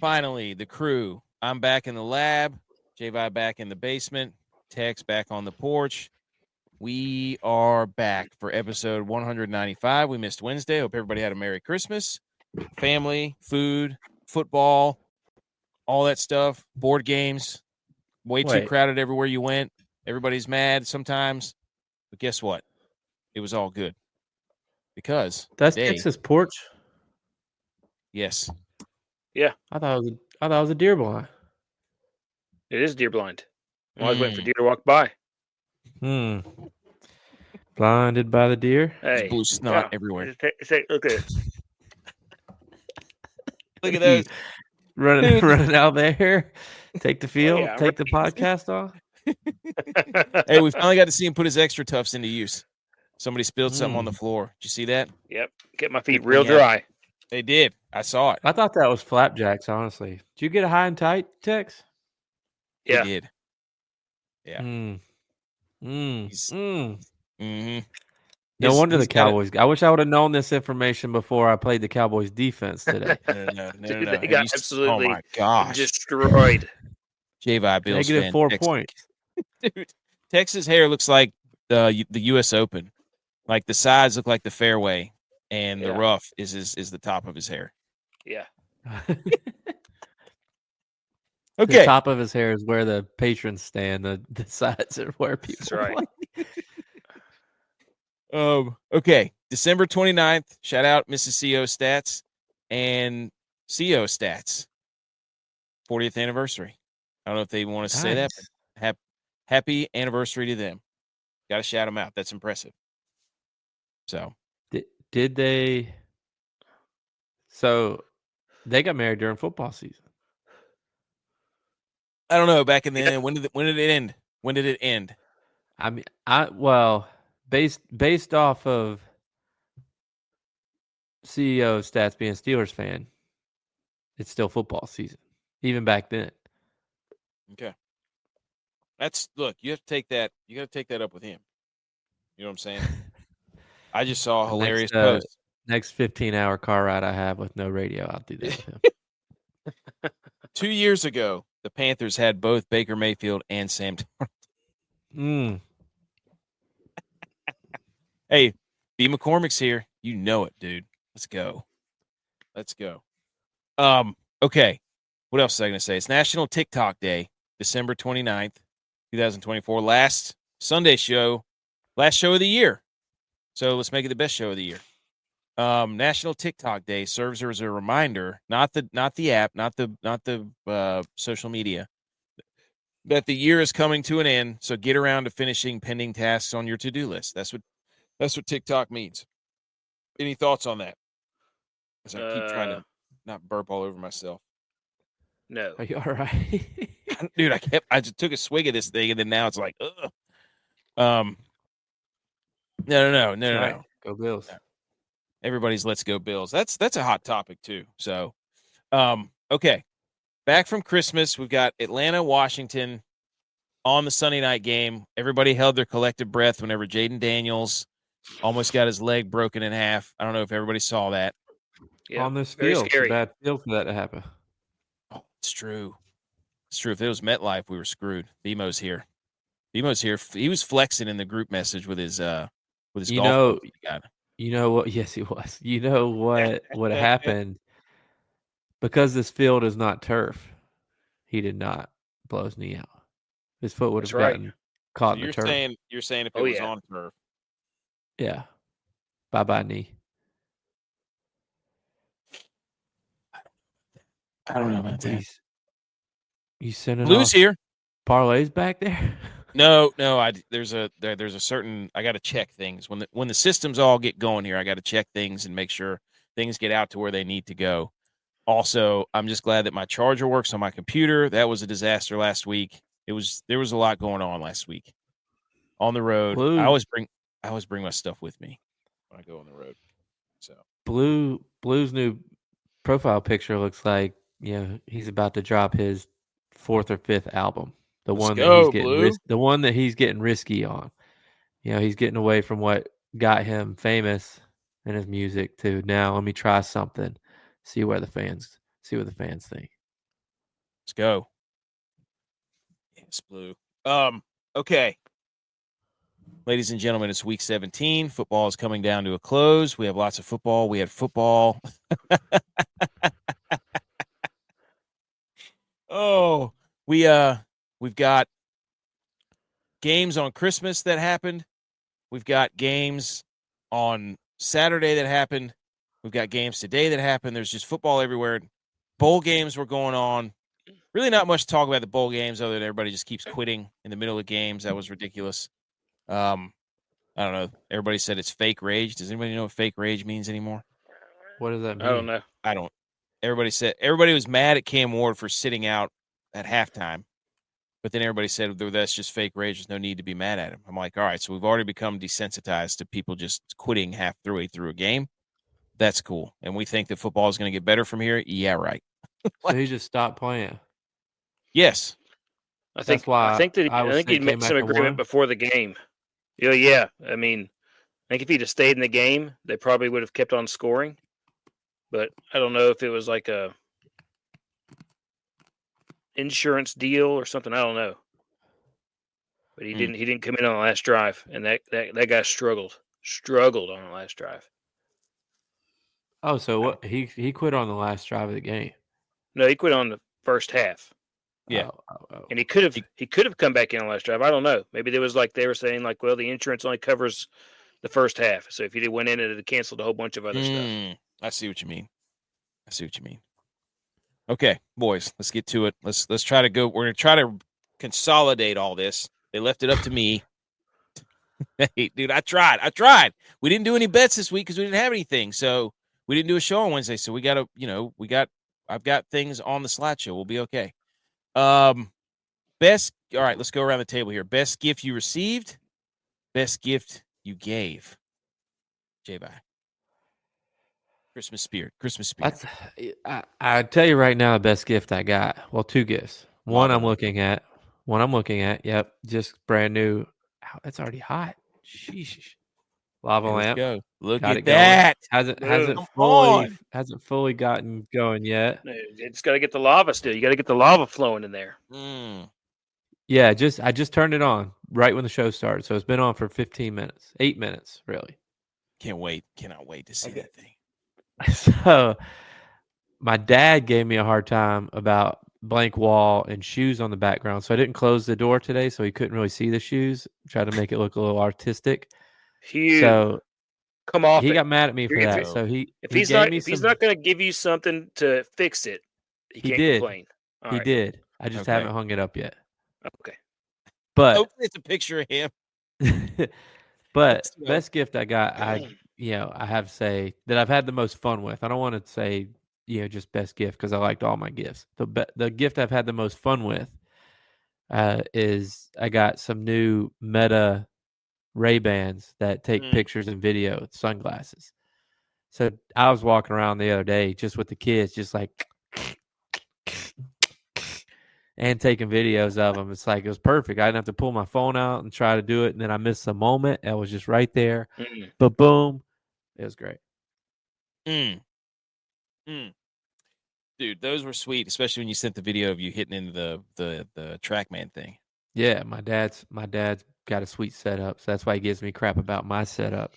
Finally, the crew. I'm back in the lab. J-Vi back in the basement. Tex back on the porch. We are back for episode 195. We missed Wednesday. Hope everybody had a Merry Christmas. Family, food, football, all that stuff. Board games. Way too crowded everywhere you went. Everybody's mad sometimes. But guess what? It was all good. Because that's Texas porch. Yes. Yeah. I thought it was a deer blind. It is deer blind. I'm always waiting for deer to walk by. Blinded by the deer. Hey, blue snot everywhere. Look at this. Look at those. running out there. Take the field. Take the podcast off. Hey, we finally got to see him put his extra tufts into use. Somebody spilled something on the floor. Did you see that? Yep. Get my feet real dry. They did. I saw it. I thought that was flapjacks, honestly. Did you get a high and tight, Tex? Yeah. They did. Yeah. No wonder the Cowboys. I wish I would have known this information before I played the Cowboys defense today. No. They got absolutely oh my gosh. destroyed. J-Vi Bills Negative 4 points. Dude, Tex's hair looks like the U.S. Open. Like the sides look like the fairway, and the rough is the top of his hair. Yeah. Okay. The top of his hair is where the patrons stand. The sides are where people. That's right. Okay. December 29th. Shout out Mrs. CO Stats and CO Stats. 40th anniversary. I don't know if they want to say that, but happy anniversary to them. Got to shout them out. That's impressive. So, did they? So, they got married during football season. I don't know. Back in the end, when did it end? When did it end? I mean, based off of CEO Stats being a Steelers fan, it's still football season, even back then. Okay. Look, you have to take that. You got to take that up with him. You know what I'm saying? I just saw a hilarious post. Next 15-hour car ride I have with no radio, I'll do that with him. 2 years ago, the Panthers had both Baker Mayfield and Sam Darnold. Hey, B. McCormick's here. You know it, dude. Let's go. Okay. What else was I going to say? It's National TikTok Day, December 29th, 2024. Last Sunday show, last show of the year. So let's make it the best show of the year. National TikTok Day serves as a reminder, not the app, not the social media, that the year is coming to an end. So get around to finishing pending tasks on your to-do list. That's what TikTok means. Any thoughts on that? As I keep trying to not burp all over myself. No. Are you all right? Dude, I just took a swig of this thing and then now it's like, ugh. No. Go Bills. Everybody's let's go Bills. That's a hot topic too. So, okay. Back from Christmas, we've got Atlanta, Washington on the Sunday night game. Everybody held their collective breath whenever Jaden Daniels almost got his leg broken in half. I don't know if everybody saw that. Yeah, on this field. It's a bad field for that to happen. Oh, it's true. It's true. If it was MetLife, we were screwed. BMO's here. He was flexing in the group message with his golf. You know what? Yes, he was. You know what happened? Because this field is not turf, he did not blow his knee out. His foot would have gotten caught in the turf. You're saying if it was on turf. Yeah. Bye-bye knee. I don't know about that. You sending Blue's here. Parlays back there? No. There's a certain. I got to check things when the systems all get going here. I got to check things and make sure things get out to where they need to go. Also, I'm just glad that my charger works on my computer. That was a disaster last week. There was a lot going on last week on the road. Blue. I always bring my stuff with me when I go on the road. So Blue's new profile picture looks like he's about to drop his 4th or 5th album. The one that he's getting risky on. He's getting away from what got him famous in his music to now let me try something, see what the fans think. Let's go. Yes, Blue. Okay. Ladies and gentlemen, it's week 17. Football is coming down to a close. We have lots of football. We had football. Oh, we've got games on Christmas that happened. We've got games on Saturday that happened. We've got games today that happened. There's just football everywhere. Bowl games were going on. Really not much to talk about the bowl games other than everybody just keeps quitting in the middle of games. That was ridiculous. I don't know. Everybody said it's fake rage. Does anybody know what fake rage means anymore? What does that mean? I don't know. I don't. Everybody was mad at Cam Ward for sitting out at halftime. But then everybody said that's just fake rage. There's no need to be mad at him. I'm like, all right, so we've already become desensitized to people just quitting halfway through a game. That's cool. And we think that football is going to get better from here. Yeah, right. So he just stopped playing. Yes. I think he'd made some agreement before the game. Yeah. I mean, I think if he'd have stayed in the game, they probably would have kept on scoring. But I don't know if it was like a insurance deal or something. I don't know. But he didn't come in on the last drive, and that guy struggled on the last drive. Oh, so what? He quit on the last drive of the game. No, he quit on the first half. Yeah. And he could have come back in on the last drive. I don't know. Maybe there was they were saying well, the insurance only covers the first half. So if he went in, it had canceled a whole bunch of other stuff. I see what you mean. Okay, boys, let's get to it. Let's try to go. We're going to try to consolidate all this. They left it up to me. Hey, dude, I tried. We didn't do any bets this week because we didn't have anything. So we didn't do a show on Wednesday. So I've got things on the slideshow. We'll be okay. All right, let's go around the table here. Best gift you received, best gift you gave. J-Bye. Christmas spirit. I tell you right now, the best gift I got. Well, two gifts. One I'm looking at. Yep, just brand new. Ow, it's already hot. Sheesh. Lava lamp. Go. Look got at that. Hasn't fully gotten going yet. It's got to get the lava still. You got to get the lava flowing in there. Yeah, I just turned it on right when the show started, so it's been on for 15 minutes, 8 minutes, really. Cannot wait to see that thing. So my dad gave me a hard time about blank wall and shoes on the background. So I didn't close the door today, so he couldn't really see the shoes. Tried to make it look a little artistic. So come off. He got mad at me for that. So if he's not going to give you something to fix it, he can't complain. He did. I just haven't hung it up yet. Okay. But hopefully it's a picture of him. But best gift I got, I have to say that I've had the most fun with. I don't want to say, just best gift because I liked all my gifts. The gift I've had the most fun with is I got some new Meta Ray-Bans that take pictures and video, sunglasses. So I was walking around the other day just with the kids, just like, and taking videos of them. It's like, it was perfect. I didn't have to pull my phone out and try to do it. And then I missed a moment. It was just right there. But boom. It was great. Dude, those were sweet, especially when you sent the video of you hitting into the TrackMan thing. Yeah, my dad's got a sweet setup, so that's why he gives me crap about my setup.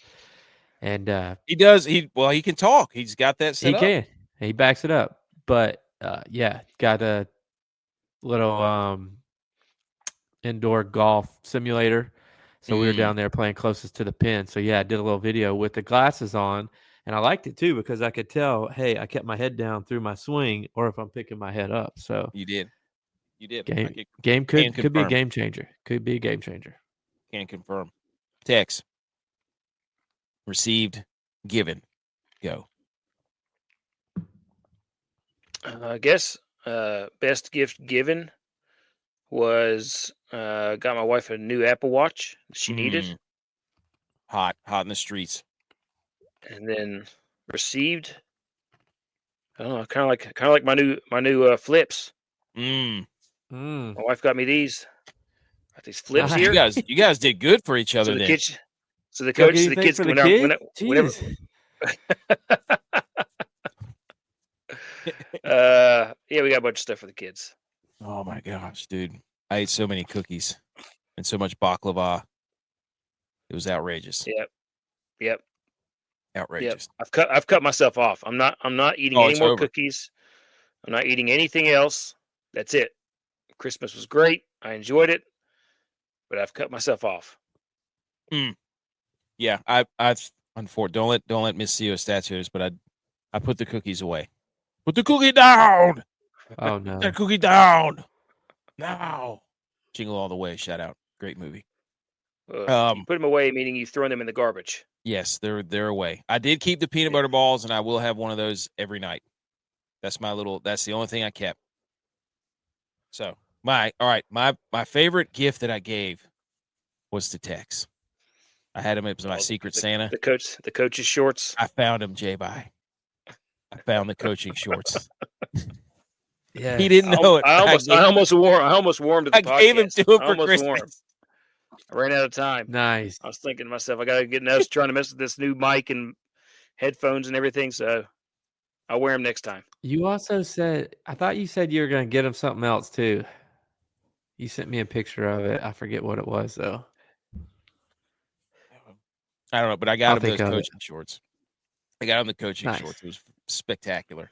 And he does. He can talk. He's got that set up. He can. He backs it up. But got a little indoor golf simulator. So we were down there playing closest to the pin. So I did a little video with the glasses on, and I liked it too because I could tell, hey, I kept my head down through my swing, or if I'm picking my head up. So you did. Game could be a game changer. Could be a game changer. Can confirm. Text. Received. Given. Go. I guess best gift given was got my wife a new Apple Watch she needed. Hot in the streets. And then received, I don't know, kind of like my new flips. My wife got me these. Got these flips here. You guys did good for each other. So the kids whenever. We got a bunch of stuff for the kids. Oh my gosh, dude! I ate so many cookies and so much baklava. It was outrageous. Yep. Outrageous. Yep. I've cut myself off. I'm not eating any more cookies. I'm not eating anything else. That's it. Christmas was great. I enjoyed it, but I've cut myself off. Yeah, I've unfortunately don't let Miss CEO statues, but I put the cookies away. Put the cookie down. Oh no, that cookie down now. Jingle All the Way. Shout out, great movie. You put them away, meaning you've thrown them in the garbage. Yes, they're away. I did keep the peanut butter balls, and I will have one of those every night. That's the only thing I kept. So my favorite gift that I gave was to Tex. I had him. It was my secret Santa. The coach's shorts. I found him, J-Bye. I found the coaching shorts. Yeah, he didn't know it. I almost wore him to the podcast. I gave him to him for Christmas. I ran out of time. Nice. I was thinking to myself, I got to get. I was trying to mess with this new mic and headphones and everything, so I'll wear them next time. You also said, I thought you said you were going to get him something else too. You sent me a picture of it. I forget what it was though. I don't know, but I got him those coaching shorts. I got him the coaching shorts. It was spectacular.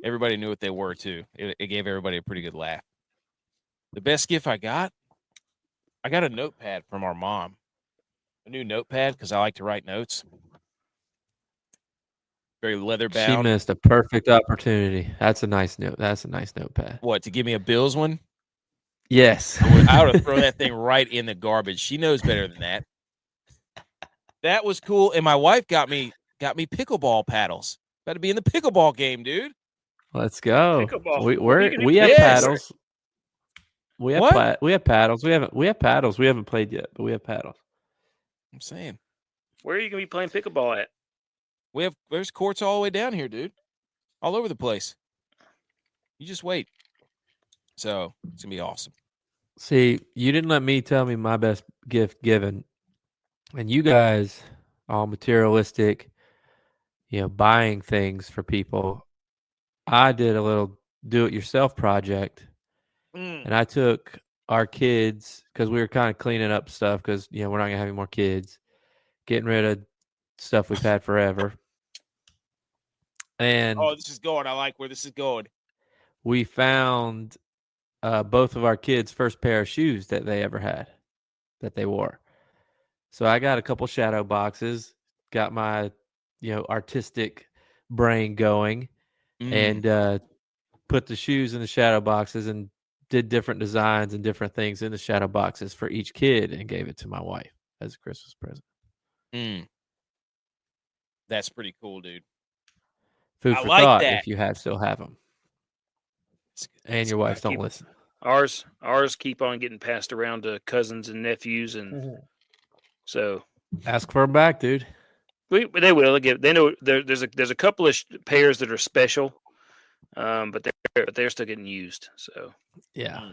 Everybody knew what they were too. It gave everybody a pretty good laugh. The best gift I got a notepad from our mom. A new notepad because I like to write notes. Very leather bound. She missed a perfect opportunity. That's a nice note. That's a nice notepad. What, to give me a Bills one? Yes. I would have thrown that thing right in the garbage. She knows better than that. That was cool. And my wife got me pickleball paddles. Got to be in the pickleball game, dude. Let's go. Pickleball. We have paddles. We have paddles. We have paddles. We haven't played yet, but we have paddles. I'm saying. Where are you gonna be playing pickleball at? There's courts all the way down here, dude. All over the place. You just wait. So it's gonna be awesome. See, you didn't let me tell me my best gift given. And you guys all materialistic, buying things for people. I did a little do-it-yourself project. And I took our kids, because we were kind of cleaning up stuff because, we're not going to have any more kids, getting rid of stuff we've had forever. And this is going. I like where this is going. We found both of our kids' first pair of shoes that they ever had, that they wore. So I got a couple shadow boxes, got my, artistic brain going, and put the shoes in the shadow boxes and did different designs and different things in the shadow boxes for each kid and gave it to my wife as a Christmas present. That's pretty cool, dude. Food for thought if you still have them. And your wives don't listen. Ours keep on getting passed around to cousins and nephews, and so ask for them back, dude. They will. They know there's a couple of pairs that are special, but they're still getting used. So yeah.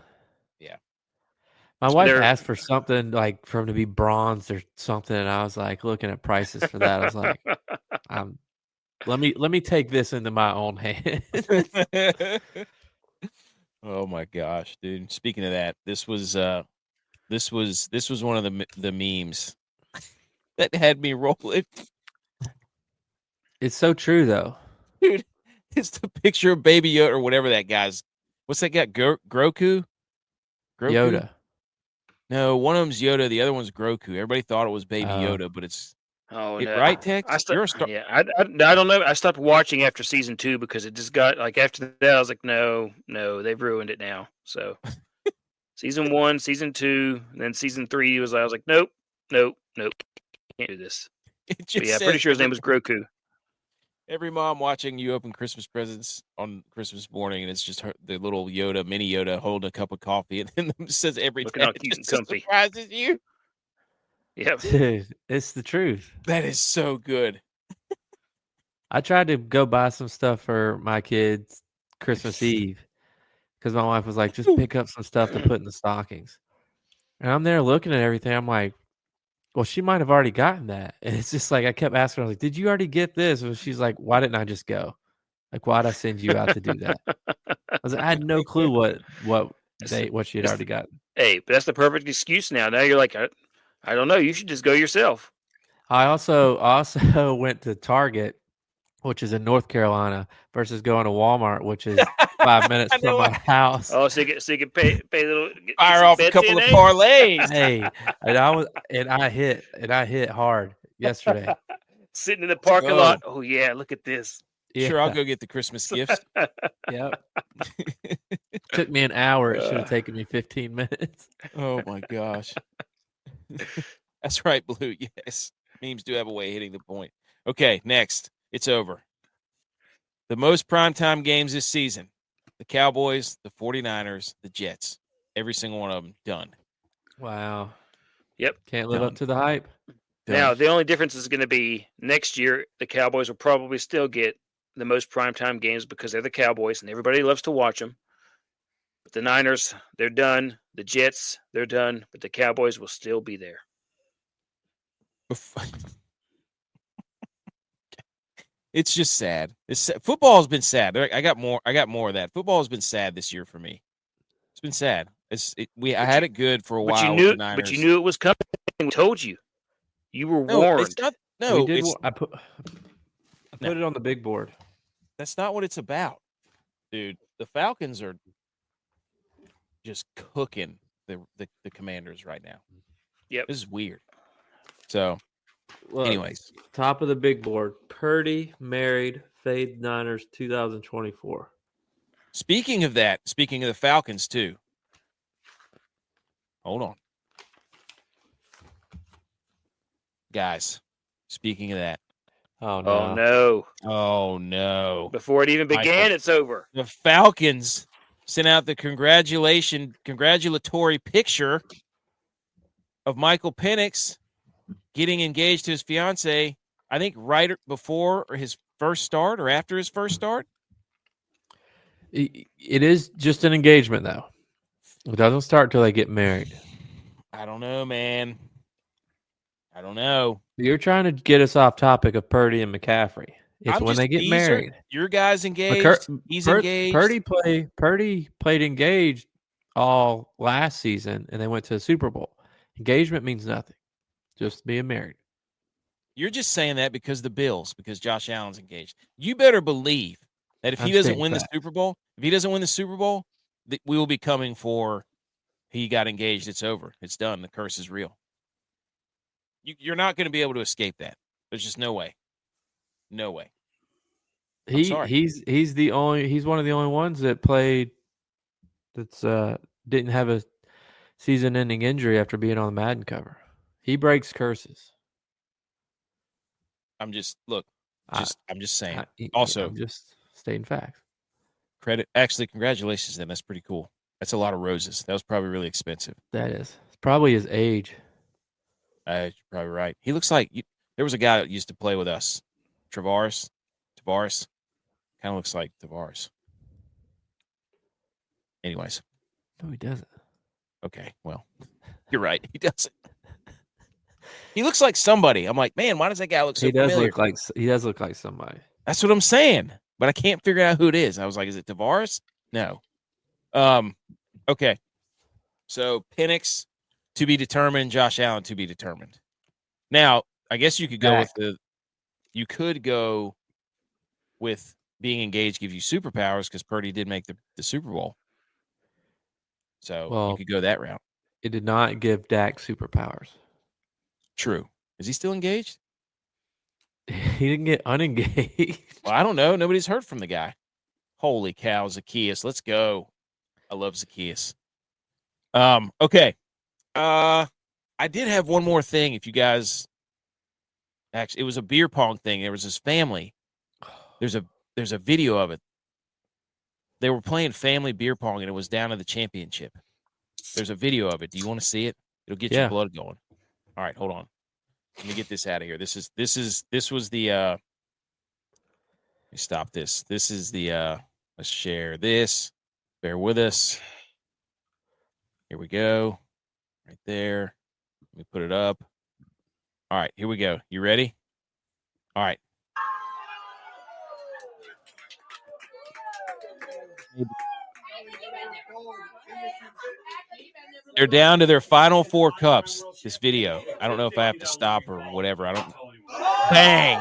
My wife asked for something like for them to be bronzed or something, and I was like looking at prices for that. I was like, let me take this into my own hands. Oh my gosh, dude! Speaking of that, this was one of the memes that had me rolling. It's so true, though, dude. It's the picture of Baby Yoda or whatever that guy's. What's that guy? Groku? Yoda. No, one of them's Yoda. The other one's Groku. Everybody thought it was Baby Yoda, but it's no. Right, Tex? Yeah, I don't know. I stopped watching after season 2 because it just got after that. I was like, no, they've ruined it now. So season 1, season 2, and then season 3 I was like, nope, can't do this. Pretty sure his name was Groku. Every mom watching you open Christmas presents on Christmas morning, and it's just the little Yoda, mini Yoda, holding a cup of coffee, and then it says every looking all cute and comfy. Surprises you. Yep. Dude, it's the truth. That is so good. I tried to go buy some stuff for my kids Christmas Eve because my wife was like, just pick up some stuff to put in the stockings. And I'm there looking at everything. I'm like, well, she might have already gotten that. And it's just like, I kept asking her, like, did you already get this? And she's like, why didn't I just go? Like, why'd I send you out to do that? I had no clue what she had already gotten. Hey, but that's the perfect excuse now. Now you're like, I don't know. You should just go yourself. I also went to Target, which is in North Carolina, versus going to Walmart, which is 5 minutes from my house. Oh, so you can pay a little, fire off a couple of parlays. Hey, and I hit hard yesterday. Sitting in the parking lot. Oh yeah, look at this. Yeah. Sure, I'll go get the Christmas gifts. Yep. Took me an hour. It should have taken me 15 minutes. Oh my gosh. That's right, Blue. Yes. Memes do have a way of hitting the point. Okay, next. It's over. The most primetime games this season. The Cowboys, the 49ers, the Jets. Every single one of them done. Wow. Yep. Can't live up to the hype. Done. Now, the only difference is going to be next year, the Cowboys will probably still get the most primetime games because they're the Cowboys and everybody loves to watch them. But the Niners, they're done. The Jets, they're done. But the Cowboys will still be there. It's just sad. Football has been sad. I got more of that. Football has been sad this year for me. It's been sad. I had it good for a while. But you knew it was coming. We told you. You were warned. It's not, no, I put it on the big board. That's not what it's about, dude. The Falcons are just cooking the Commanders right now. Yep, this is weird. So, anyways, top of the big board: Purdy married, fade Niners 2024. Speaking of that, speaking of the Falcons too. Hold on. Guys, speaking of that. Oh, no. Oh, no. Oh, no. Before it even began, it's over. The Falcons sent out the congratulatory picture of Michael Penix getting engaged to his fiance, I think right before his first start or after his first start. It is just an engagement, though. It doesn't start until they get married. I don't know, man. I don't know. You're trying to get us off topic of Purdy and McCaffrey. It's when they get married. Your guy's engaged. He's engaged. Purdy played engaged all last season, and they went to the Super Bowl. Engagement means nothing. Just being married. You're just saying that because Josh Allen's engaged. You better believe that if he doesn't win the Super Bowl, we will be coming for he got engaged. It's over. It's done. The curse is real. You're not going to be able to escape that. There's just no way. No way. He's one of the only ones that played that's didn't have a season-ending injury after being on the Madden cover. He breaks curses. I'm just saying. I'm just stating facts. Congratulations, then. That's pretty cool. That's a lot of roses. That was probably really expensive. That is. It's probably his age. You're probably right. He looks like there was a guy that used to play with us. Tavares. Kind of looks like Tavares. Anyways. No, he doesn't. Okay, well, you're right. He doesn't. He looks like somebody. I'm like, man, why does that guy look so familiar? He does look like somebody. That's what I'm saying. But I can't figure out who it is. I was like, is it Tavares? No. Okay. So Penix to be determined, Josh Allen to be determined. Now, I guess you could go with being engaged give you superpowers because Purdy did make the Super Bowl. So you could go that route. It did not give Dak superpowers. True. Is he still engaged? He didn't get unengaged. Well, I don't know. Nobody's heard from the guy. Holy cow, Zacchaeus. Let's go. I love Zacchaeus. Okay. I did have one more thing. If you guys actually, it was a beer pong thing. There was this family. There's a video of it. They were playing family beer pong, and it was down to the championship. There's a video of it. Do you want to see it? It'll get your blood going. All right, hold on. Let me get this out of here. This was the let me stop this. This is the let's share this. Bear with us. Here we go. Right there. Let me put it up. All right, here we go. You ready? All right. They're down to their final 4 cups. This video. I don't know if I have to stop or whatever. I don't. Bang!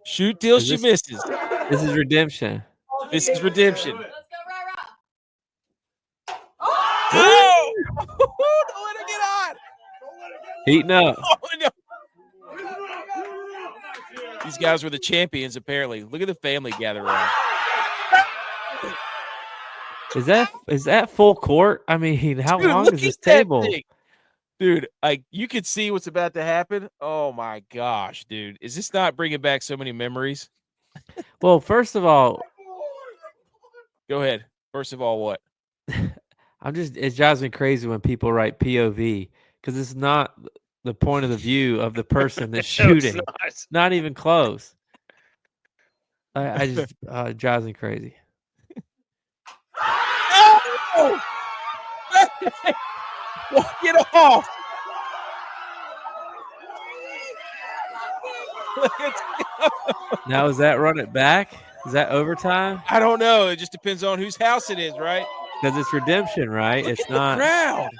Shoot till she misses. This is redemption. This is redemption. Oh! Don't let her get on. Heating up. Oh, no. These guys were the champions, apparently. Look at the family gather around. Is that full court? I mean, how long is this table? Dude, you could see what's about to happen. Oh my gosh, dude. Is this not bringing back so many memories? Well, first of all, go ahead. First of all, what? It drives me crazy when people write POV because it's not the point of the view of the person that's shooting. No, not even close. It drives me crazy. Oh! Get off! Now, is that run it back? Is that overtime? I don't know. It just depends on whose house it is, right? Because it's redemption, right? Look it's at not. The crowd.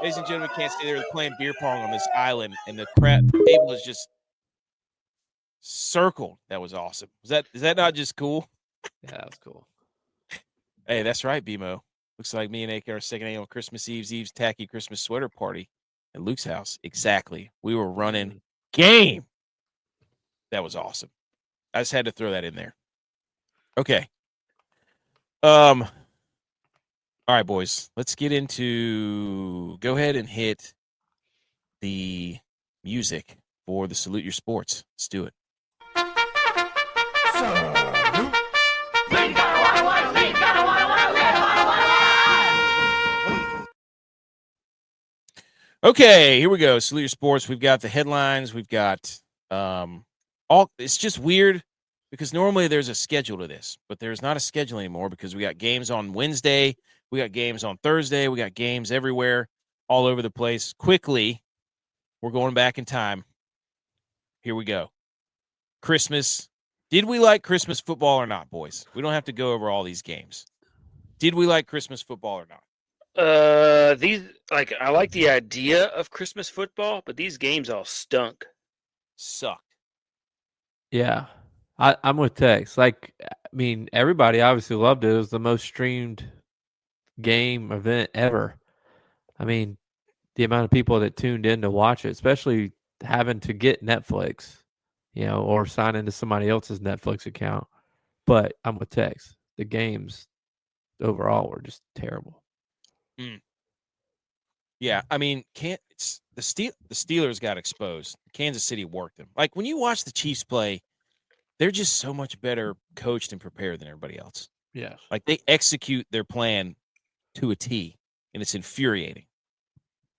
Ladies and gentlemen, can't stay there playing beer pong on this island, and the table is just circled. That was awesome. Is that not just cool? Yeah, that was cool. Hey, that's right, BMO. Looks like me and AK are second annual Christmas Eve's tacky Christmas sweater party at Luke's house. Exactly. We were running game. That was awesome. I just had to throw that in there. Okay. All right, boys. Let's get into. Go ahead and hit the music for the Salute Your Sports. Let's do it. Okay, here we go. Salute Your Sports. We've got the headlines. We've got all. It's just weird because normally there's a schedule to this, but there's not a schedule anymore because we got games on Wednesday, we got games on Thursday, we got games everywhere, all over the place. Quickly, we're going back in time. Here we go. Christmas. Did we like Christmas football or not, boys? We don't have to go over all these games. Did we like Christmas football or not? I like the idea of Christmas football, but these games all stunk. Sucked. Yeah. I'm with Tex. Everybody obviously loved it. It was the most streamed game event ever. I mean, the amount of people that tuned in to watch it, especially having to get Netflix, or sign into somebody else's Netflix account. But I'm with Tex. The games overall were just terrible. Yeah, I mean, the Steelers got exposed. Kansas City worked them. Like when you watch the Chiefs play, they're just so much better coached and prepared than everybody else. Yeah, like they execute their plan to a T, and it's infuriating.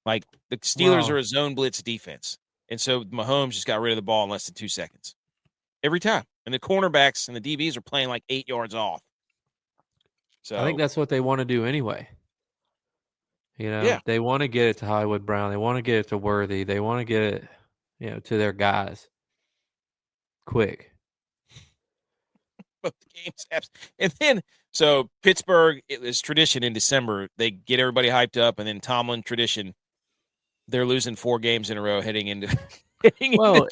Like the Steelers are a zone blitz defense, and so Mahomes just got rid of the ball in less than 2 seconds every time, and the cornerbacks and the DBs are playing like 8 yards off. So I think that's what they want to do anyway. They want to get it to Hollywood Brown. They want to get it to Worthy. They want to get it, to their guys quick. Both games, and then so Pittsburgh, it was tradition in December. They get everybody hyped up, and then Tomlin tradition. They're losing 4 games in a row heading into January.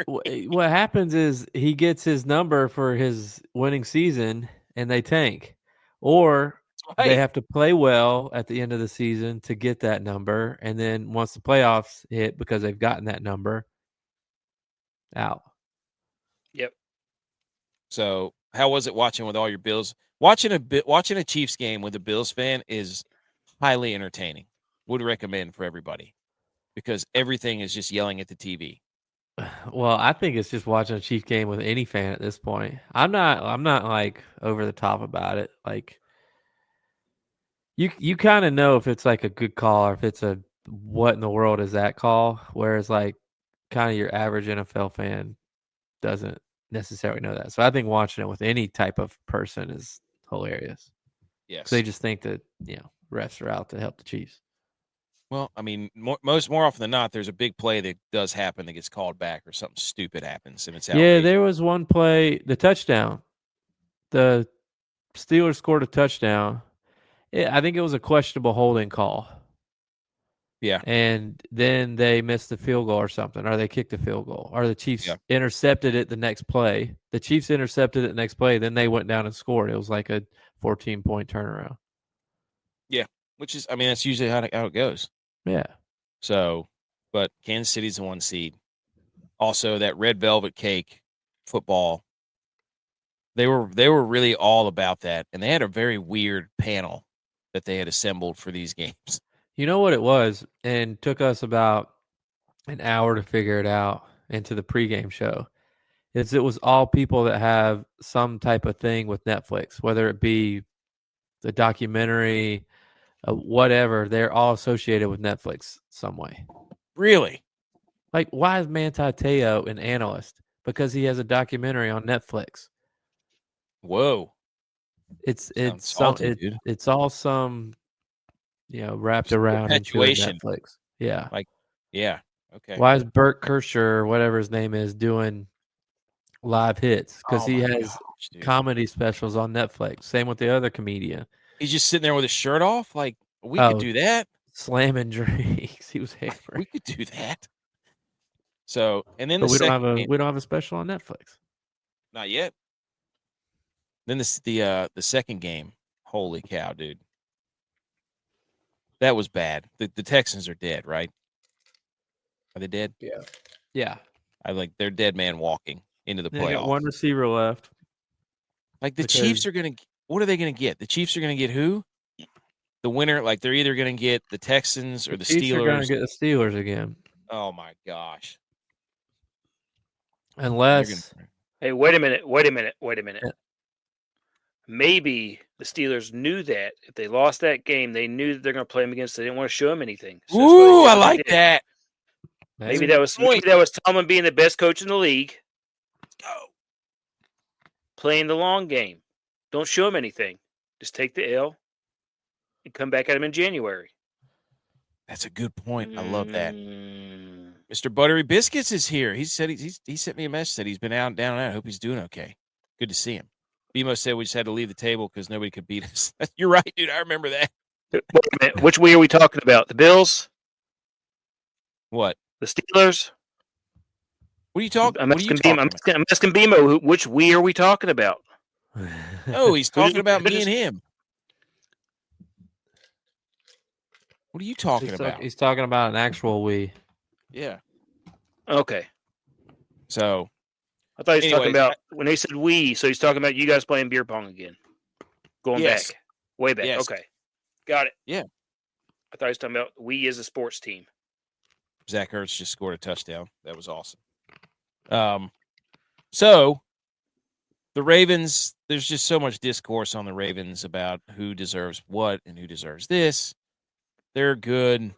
What happens is he gets his number for his winning season, and they tank, or they have to play well at the end of the season to get that number, and then once the playoffs hit, because they've gotten that number, out. Yep. So, how was it watching with all your Bills? Watching a Chiefs game with a Bills fan is highly entertaining. Would recommend for everybody because everything is just yelling at the TV. Well, I think it's just watching a Chiefs game with any fan at this point. I'm not like over the top about it. Like you kind of know if it's like a good call or if it's a what in the world is that call, whereas like kind of your average NFL fan doesn't necessarily know that. So I think watching it with any type of person is hilarious. Yes. They just think that, refs are out to help the Chiefs. Well, I mean, more often than not, there's a big play that does happen that gets called back, or something stupid happens, and it's outrageous. Yeah, there was one play, the touchdown. The Steelers scored a touchdown. I think it was a questionable holding call. Yeah. And then they missed the field goal or something, or they kicked the field goal, or the Chiefs intercepted it the next play. The Chiefs intercepted it the next play. Then they went down and scored. It was like a 14-point turnaround. Yeah, which is, I mean, that's usually how it goes. Yeah. So, but Kansas City's the 1 seed. Also, that red velvet cake football, they were really all about that, and they had a very weird panel that they had assembled for these games. You know what it was, and took us about an hour to figure it out into the pregame show. It was all people that have some type of thing with Netflix, whether it be the documentary, whatever. They're all associated with Netflix some way. Really? Like, why is Manti Te'o an analyst? Because he has a documentary on Netflix. Whoa. It's all some, wrapped around into Netflix. Yeah. Like, yeah. Okay. Why is Bert Kreischer, or whatever his name is, doing live hits? Because he has comedy specials on Netflix. Same with the other comedian. He's just sitting there with his shirt off. Like, we could do that. Slamming drinks. He was hammered. We could do that. So, and then we don't have a special on Netflix. Not yet. Then the second game. Holy cow, dude. That was bad. The Texans are dead, right? Are they dead? Yeah. Yeah. They're dead man walking into the playoffs. They got one receiver left. Like the Chiefs are going to – what are they going to get? The Chiefs are going to get who? The winner? Like they're either going to get the Texans or the Steelers. Chiefs are going to get the Steelers again. Oh, my gosh. Unless – Hey, wait a minute. Yeah. Maybe the Steelers knew that if they lost that game, they knew that they're going to play them against. They didn't want to show them anything. So ooh, I like that. Maybe that was Tomlin being the best coach in the league. Go. Playing the long game. Don't show them anything. Just take the L and come back at them in January. That's a good point. I love that. Mr. Buttery Biscuits is here. He said he sent me a message that he's been down and out. I hope he's doing okay. Good to see him. BMO said we just had to leave the table because nobody could beat us. You're right, dude. I remember that. Wait a minute. Which we are we talking about? The Bills? What? The Steelers? What are you talking? I'm asking BMO. Which we are we talking about? Oh, he's talking about me and him. What are you talking about? He's talking about an actual we. Yeah. Okay. So. I thought he was talking about when they said we, so he's talking about you guys playing beer pong again. Going back. Way back. Yes. Okay. Got it. Yeah. I thought he was talking about we as a sports team. Zach Ertz just scored a touchdown. That was awesome. So the Ravens, there's just so much discourse on the Ravens about who deserves what and who deserves this. They're good.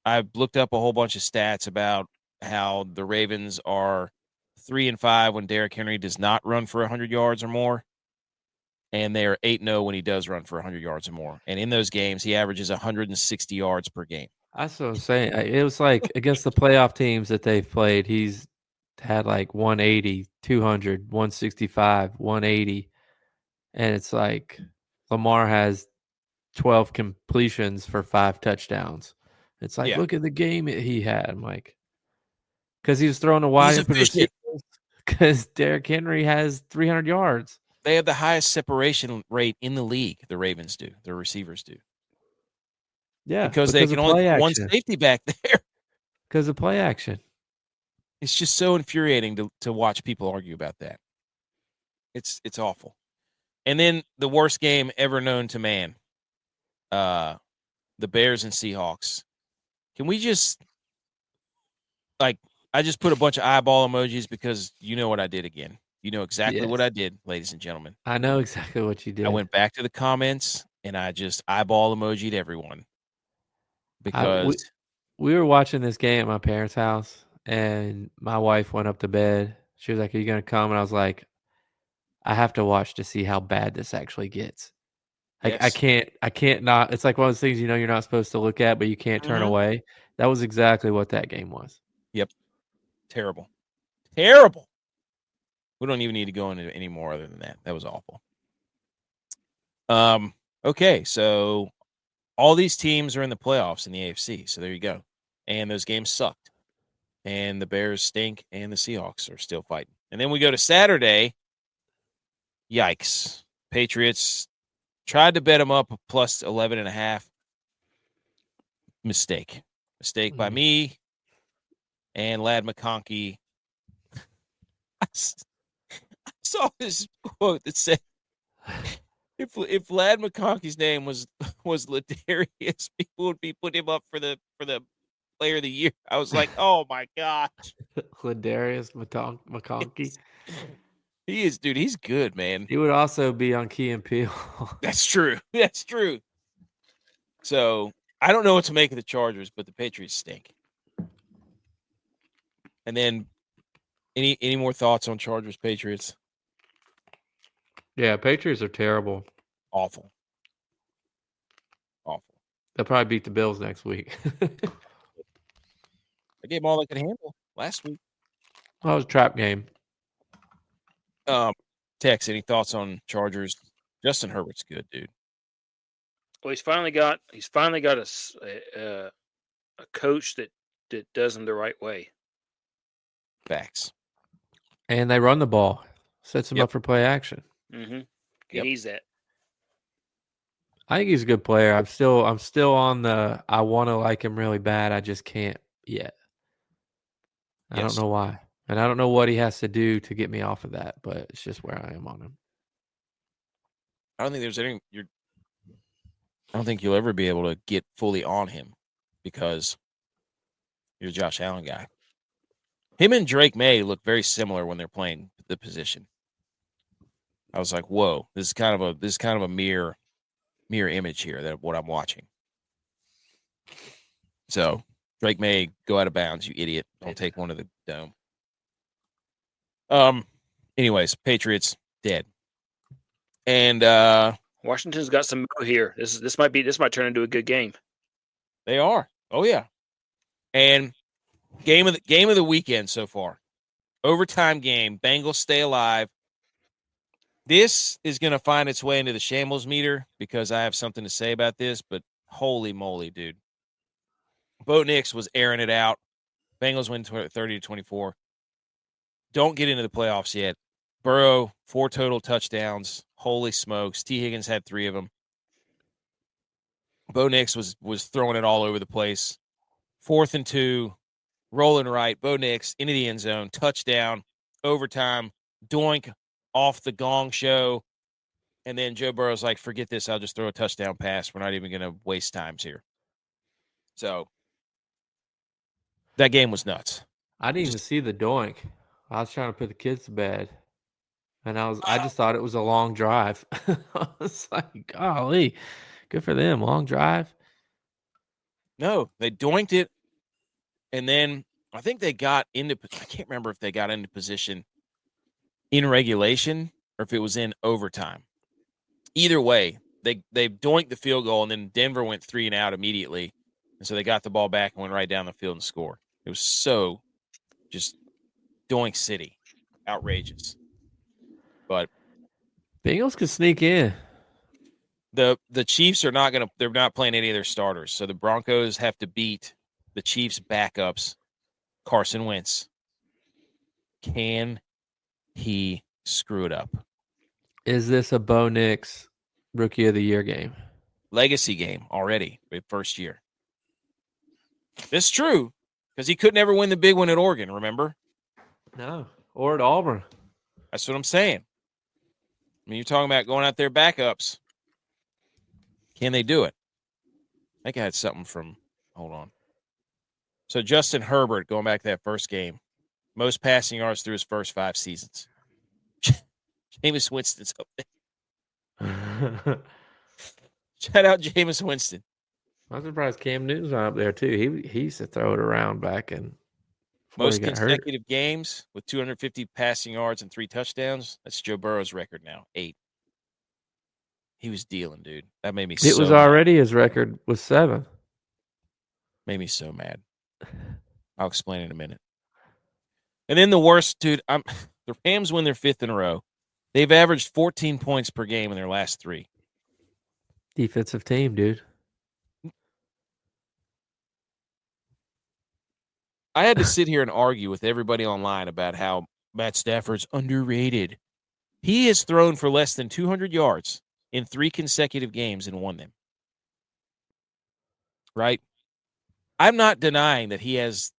I've looked up a whole bunch of stats about how the Ravens are 3-5 when Derrick Henry does not run for 100 yards or more, and they are 8-0 when he does run for 100 yards or more. And in those games, he averages 160 yards per game. That's what I'm saying. It was like against the playoff teams that they've played, he's had like 180, 200, 165, 180, and it's like Lamar has 12 completions for 5 touchdowns. It's like, look at the game he had. I'm like, because he was throwing a wide open receiver. Because Derrick Henry has 300 yards. They have the highest separation rate in the league. The Ravens do. The receivers do. Yeah, because they can only have one safety back there. Because of play action. It's just so infuriating to watch people argue about that. It's awful. And then the worst game ever known to man. The Bears and Seahawks. Can we just I just put a bunch of eyeball emojis because you know what I did again. You know exactly what I did, ladies and gentlemen. I know exactly what you did. I went back to the comments and I just eyeball emojied everyone. Because we were watching this game at my parents' house and my wife went up to bed. She was like, "Are you going to come?" And I was like, I have to watch to see how bad this actually gets. I can't not. It's like one of those things you're not supposed to look at, but you can't turn away. That was exactly what that game was. Yep. Terrible. Terrible. We don't even need to go into any more other than that. That was awful. Okay, so all these teams are in the playoffs in the AFC. So there you go. And those games sucked. And the Bears stink, and the Seahawks are still fighting. And then we go to Saturday. Yikes. Patriots tried to bet them up plus 11.5. Mistake by me and Lad McConkey. I saw this quote that said, if Lad McConkey's name was Ladarius, people would be putting him up for the player of the year. I was like, oh my gosh. Ladarius McConkey. He is, dude. He's good, man. He would also be on Key and Peele. That's true. That's true. So I don't know what to make of the Chargers, but the Patriots stink. And then any more thoughts on Chargers Patriots? Yeah, Patriots are terrible. Awful. They'll probably beat the Bills next week. They gave them all they could handle last week. Well, it was a trap game. Tex, any thoughts on Chargers? Justin Herbert's good, dude. Well, he's finally got a coach that does him the right way. Facts. And they run the ball. Sets him up for play action. Mm-hmm. He needs that. I think he's a good player. I'm still on the I want to like him really bad. I just can't yet. I don't know why. And I don't know what he has to do to get me off of that, but it's just where I am on him. I don't think you'll ever be able to get fully on him because you're a Josh Allen guy. Him and Drake May look very similar when they're playing the position. I was like, whoa, this is kind of a mirror image here that what I'm watching. So Drake May, go out of bounds, you idiot. Don't take one to the dome. Anyways, Patriots dead. And Washington's got some move here. This might turn into a good game. They are. Oh yeah. And game of the weekend so far. Overtime game. Bengals stay alive. This is going to find its way into the shambles-o-meter because I have something to say about this, but holy moly, dude. Bo Nix was airing it out. Bengals win 30-24. Don't get into the playoffs yet. Burrow, 4 total touchdowns. Holy smokes. T. Higgins had 3 of them. Bo Nix was throwing it all over the place. 4th and 2, rolling right. Bo Nix into the end zone. Touchdown. Overtime. Doink off the gong show. And then Joe Burrow's like, forget this. I'll just throw a touchdown pass. We're not even going to waste times here. So that game was nuts. I didn't even see the doink. I was trying to put the kids to bed. And I just thought it was a long drive. I was like, golly, good for them. Long drive. No, they doinked it. And then I think I can't remember if they got into position in regulation or if it was in overtime. Either way, they doinked the field goal, and then Denver went 3 and out immediately. And so they got the ball back and went right down the field and scored. It was so just doink city. Outrageous. But Bengals could sneak in. The Chiefs they're not playing any of their starters. So the Broncos have to beat the Chiefs backups, Carson Wentz. Can he screw it up? Is this a Bo Nix Rookie of the Year game? Legacy game already, first year. This is true because he could never win the big one at Oregon, remember? No, or at Auburn. That's what I'm saying. I mean, you're talking about going out there backups. Can they do it? I think I had something from – hold on. So Justin Herbert, going back to that first game, most passing yards through his first 5 seasons. Jameis Winston's up there. Shout out Jameis Winston. I'm surprised Cam Newton's not up there, too. He used to throw it around back in most consecutive games with 250 passing yards and 3 touchdowns. That's Joe Burrow's record now, 8. He was dealing, dude. That made me It was already his record was 7. Made me so mad. I'll explain in a minute. And then the worst, dude, the Rams win their 5th in a row. They've averaged 14 points per game in their last 3. Defensive team, dude. I had to sit here and argue with everybody online about how Matt Stafford's underrated. He has thrown for less than 200 yards in 3 consecutive games and won them. Right? I'm not denying that he has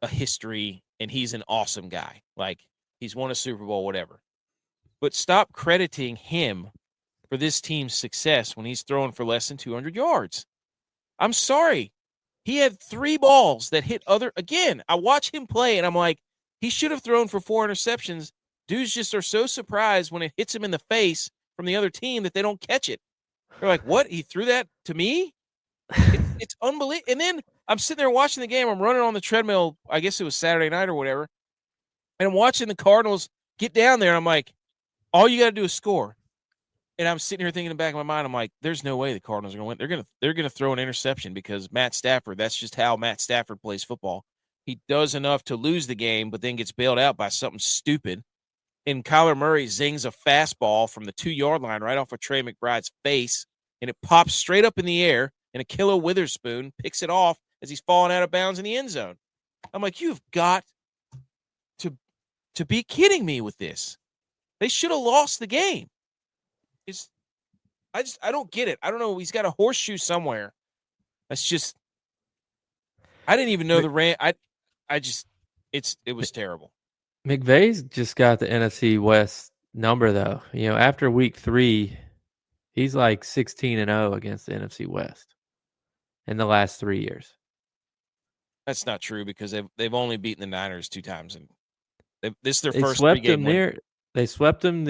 a history and he's an awesome guy. Like, he's won a Super Bowl, whatever. But stop crediting him for this team's success when he's throwing for less than 200 yards. I'm sorry. He had 3 balls that hit again, I watch him play and I'm like, he should have thrown for 4 interceptions. Dudes just are so surprised when it hits him in the face from the other team that they don't catch it. They're like, what? He threw that to me? It's unbelievable. And then I'm sitting there watching the game. I'm running on the treadmill. I guess it was Saturday night or whatever. And I'm watching the Cardinals get down there. And I'm like, all you got to do is score. And I'm sitting here thinking in the back of my mind, I'm like, there's no way the Cardinals are going to win. They're going to throw an interception because Matt Stafford, that's just how Matt Stafford plays football. He does enough to lose the game, but then gets bailed out by something stupid. And Kyler Murray zings a fastball from the 2-yard line right off of Trey McBride's face, and it pops straight up in the air, and Ahkello Witherspoon picks it off as he's falling out of bounds in the end zone. I'm like, you've got to be kidding me with this. They should have lost the game. I don't get it. I don't know. He's got a horseshoe somewhere. That's just, I didn't even know the Ram. It was terrible. McVay's just got the NFC West number though. You know, after week 3, he's like 16-0 against the NFC West in the last 3 years. That's not true because they've only beaten the Niners 2 times, and this is their they first swept 3-game them win. there. They swept them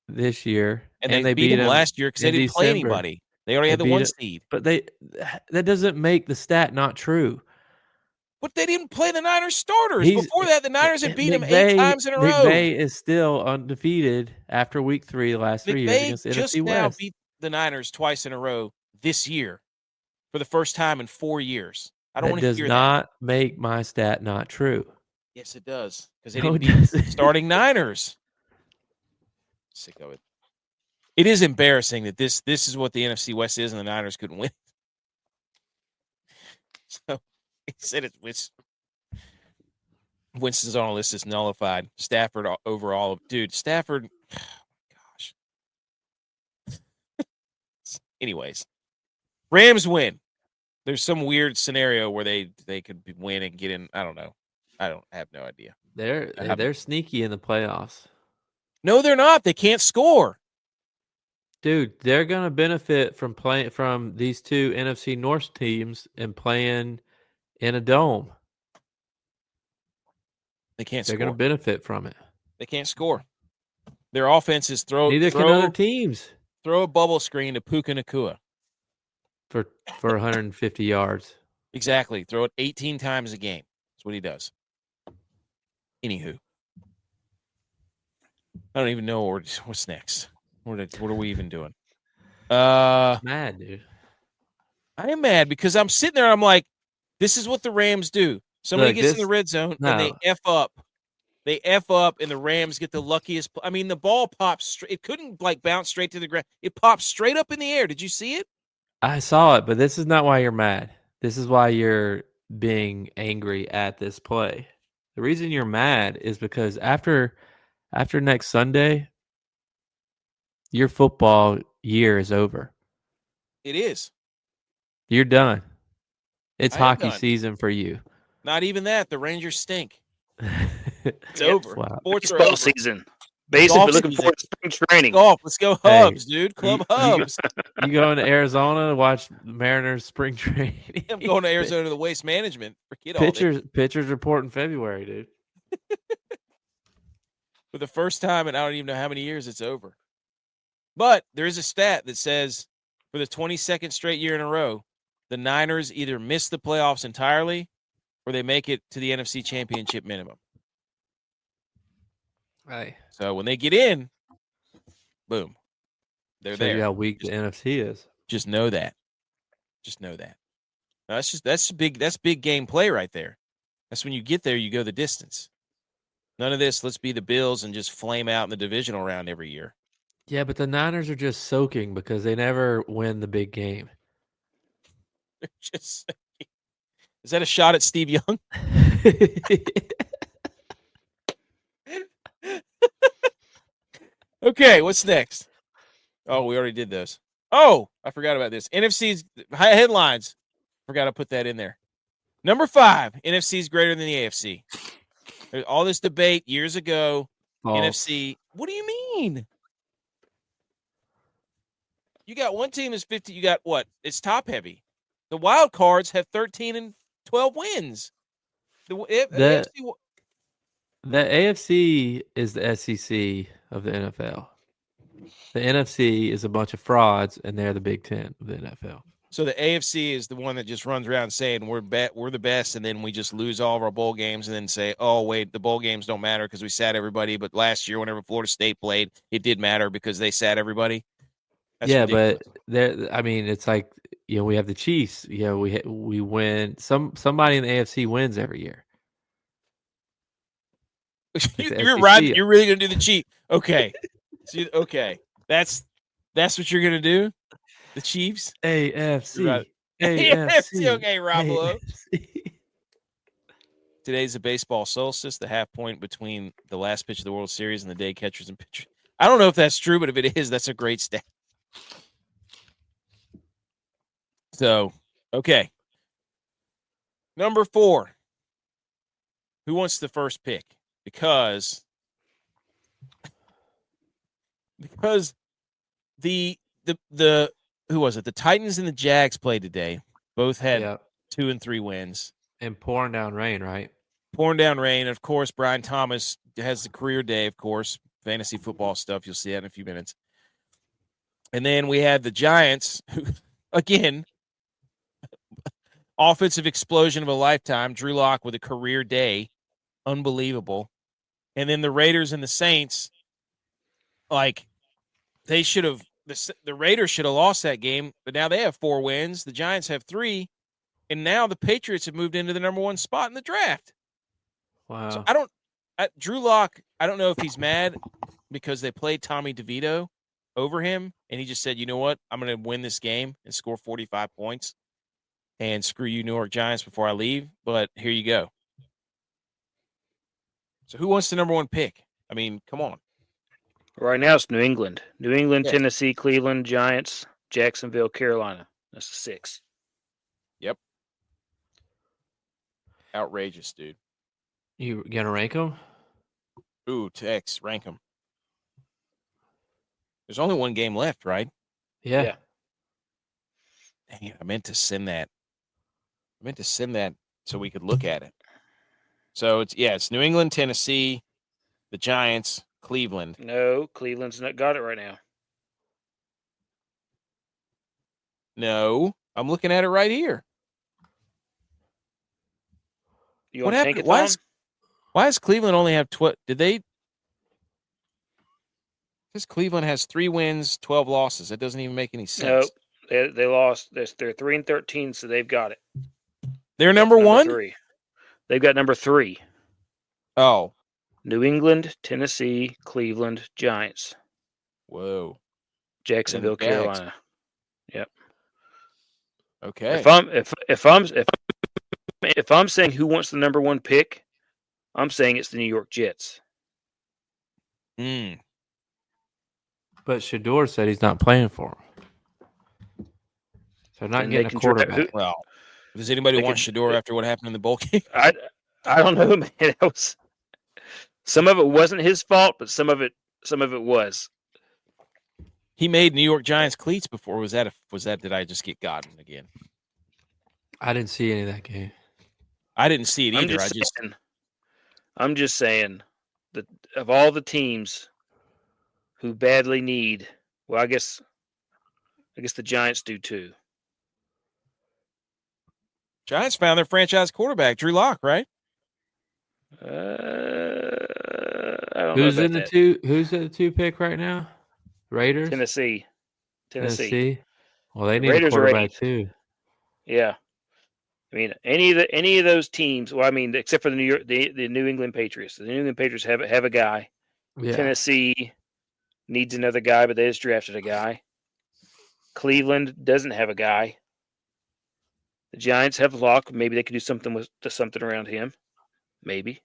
this year, and they beat them last year because they didn't play anybody. They already had the 1 seed. But that doesn't make the stat not true. But they didn't play the Niners starters. Before that, the Niners had beat them 8 times in a row. McVay is still undefeated after week 3 the last 3 years against the NFC West. just now beat the Niners twice in a row this year for the first time in 4 years. I don't want to hear that. Does not make my stat not true. Yes, it does. Because they didn't beat the starting Niners. Sick of it. It is embarrassing that this is what the NFC West is and the Niners couldn't win. So he said Winston's on a list is nullified. Stafford overall. Dude, Stafford. Oh my gosh. Anyways, Rams win. There's some weird scenario where they could win and get in. I don't know. I have no idea. They're sneaky in the playoffs. No, they're not. They can't score. Dude, they're gonna benefit from playing from these 2 NFC North teams and playing in a dome. They can't They're score. going to benefit from it. They can't score. Their offense is Neither can other teams. Throw a bubble screen to Puka Nacua. For 150 yards. Exactly. Throw it 18 times a game. That's what he does. Anywho. I don't even know what's next. What are we even doing? Mad, dude. I am mad because I'm sitting there and I'm like, this is what the Rams do. Somebody gets in the red zone and they F up. They F up and the Rams get the luckiest. I mean, the ball pops straight. It couldn't bounce straight to the ground. It popped straight up in the air. Did you see it? I saw it, but this is not why you're mad. This is why you're being angry at this play. The reason you're mad is because after next Sunday, your football year is over. It is. You're done. It's hockey season for you. Not even that. The Rangers stink. It's over. Wow. Baseball season. Basically looking forward to spring training. Golf. Let's go Hubs, dude. Club Hubs. You going to Arizona to watch Mariners spring training? I'm going to Arizona to the Waste Management. Forget Pitchers report in February, dude. For the first time in I don't even know how many years it's over. But there is a stat that says for the 22nd straight year in a row, the Niners either miss the playoffs entirely or they make it to the NFC Championship minimum. Right. So when they get in, boom, They're Shows there. You how weak the NFC is. Just know that. No, that's big game play right there. That's when you get there, you go the distance. None of this, let's be the Bills and just flame out in the divisional round every year. Yeah, but the Niners are just soaking because they never win the big game. They're just Is that a shot at Steve Young? Okay, what's next? Oh, we already did those. Oh, I forgot about this. NFC's headlines. Forgot to put that in there. Number 5, NFC's greater than the AFC. There's all this debate years ago. False. NFC. What do you mean? You got one team that's 50. You got what? It's top heavy. The wild cards have 13 and 12 wins. The AFC is the SEC of the NFL. The NFC is a bunch of frauds, and they're the Big Ten of the NFL. So the AFC is the one that just runs around saying we're the best, and then we just lose all of our bowl games, and then say, oh wait, the bowl games don't matter because we sat everybody. But last year, whenever Florida State played, it did matter because they sat everybody. That's ridiculous. But I mean, it's like we have the Chiefs. We win. Somebody in the AFC wins every year. You're right. You're really gonna do the Chiefs? Okay. Okay. That's what you're gonna do. The Chiefs? AFC. Right. AFC. Okay, Rob. Today's the baseball solstice, the half point between the last pitch of the World Series and the day catchers and pitchers. I don't know if that's true, but if it is, that's a great stat. So, okay. Number 4. Who wants the first pick? Because the who was it? The Titans and the Jags played today. Both had 2 and 3 wins. And pouring down rain, right? Pouring down rain. Of course, Brian Thomas has the career day, of course. Fantasy football stuff. You'll see that in a few minutes. And then we had the Giants, who, again, offensive explosion of a lifetime. Drew Lock with a career day. Unbelievable. And then the Raiders and the Saints, like, they should have the Raiders should have lost that game, but now they have 4 wins. The Giants have 3, and now the Patriots have moved into the number 1 spot in the draft. Wow. So Drew Lock, I don't know if he's mad because they played Tommy DeVito over him, and he just said, you know what, I'm going to win this game and score 45 points and screw you, New York Giants, before I leave, but here you go. So who wants the number 1 pick? I mean, come on. Right now it's New England. New England, yes. Tennessee, Cleveland, Giants, Jacksonville, Carolina. That's the 6. Yep. Outrageous, dude. You gonna rank them? Ooh, Tex, rank them. There's only 1 game left, right? Yeah. Dang it, I meant to send that so we could look at it. So it's New England, Tennessee, the Giants, Cleveland. No, Cleveland's not got it right now. No, I'm looking at it right here. You want to take it? Why does Cleveland only have 12? Because Cleveland has 3 wins, 12 losses. That doesn't even make any sense. Nope. They lost. They're 3-13, so they've got it. They're number 1? 3. They've got number 3. Oh. New England, Tennessee, Cleveland, Giants. Whoa. Jacksonville, Carolina. Yep. Okay. If I'm saying who wants the number 1 pick, I'm saying it's the New York Jets. But Shador said he's not playing for him. So not getting a quarterback. Well, does anybody want Shador after what happened in the bowl game? I don't know, man. Some of it wasn't his fault, but some of it was. He made New York Giants cleats before. Was that did I just get gotten again? I didn't see any of that game. I didn't see it either. I'm just saying that of all the teams who badly need, well, I guess the Giants do too. Giants found their franchise quarterback, Drew Lock, right? I don't know. Who's in the 2 pick right now? Raiders? Tennessee. Tennessee. Well, they need a quarterback too. Yeah. I mean, any of those teams. Well, I mean, except for the New England Patriots. The New England Patriots have a guy. Yeah. Tennessee needs another guy, but they just drafted a guy. Cleveland doesn't have a guy. The Giants have Locke. Maybe they could do something around him. Maybe.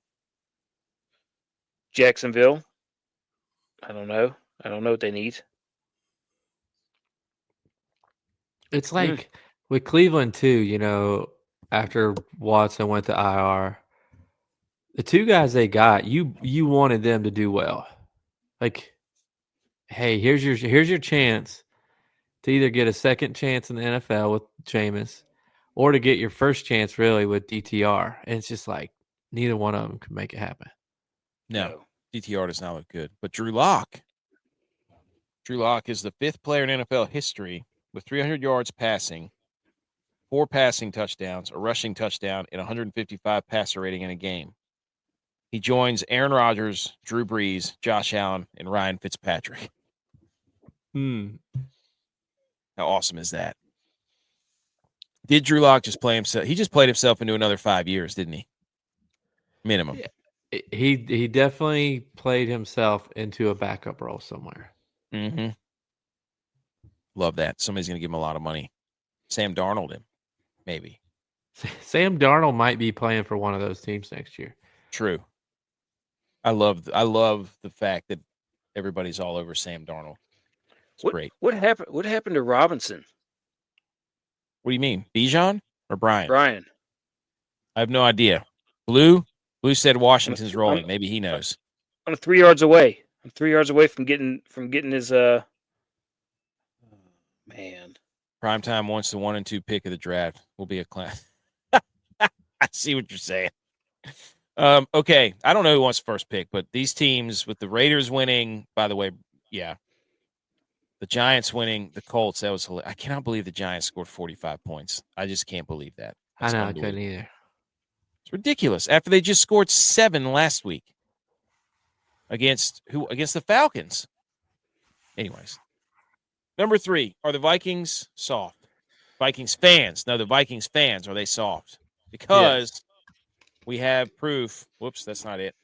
Jacksonville. I don't know. I don't know what they need. It's like with Cleveland too, after Watson went to IR, the two guys they got, you wanted them to do well. Like, hey, here's your chance to either get a second chance in the NFL with Jameis or to get your first chance really with DTR. And it's just like neither one of them could make it happen. No. DTR does not look good. But Drew Lock is the 5th player in NFL history with 300 yards passing, 4 passing touchdowns, a rushing touchdown, and 155 passer rating in a game. He joins Aaron Rodgers, Drew Brees, Josh Allen, and Ryan Fitzpatrick. How awesome is that? Did Drew Lock just play himself? He just played himself into another 5 years, didn't he? Minimum. Yeah. He definitely played himself into a backup role somewhere. Mm-hmm. Love that. Somebody's going to give him a lot of money. Sam Darnold him, maybe. Sam Darnold might be playing for one of those teams next year. True. I love the fact that everybody's all over Sam Darnold. It's great. What happened to Robinson? What do you mean? Bijan or Brian? Brian. I have no idea. Blue said Washington's rolling. Maybe he knows. I'm 3 yards away. I'm 3 yards away from getting his man. Primetime wants the 1 and 2 pick of the draft. Will be a class. I see what you're saying. Okay. I don't know who wants the first pick, but these teams with the Raiders winning, by the way, yeah. The Giants winning, the Colts, that was hilarious. I cannot believe the Giants scored 45 points. I just can't believe that. I know, I couldn't either. It's ridiculous. After they just scored 7 last week. Against who? Against the Falcons. Anyways. Number 3, are the Vikings soft? Vikings fans. No, the Vikings fans, are they soft? Because we have proof. Whoops, that's not it.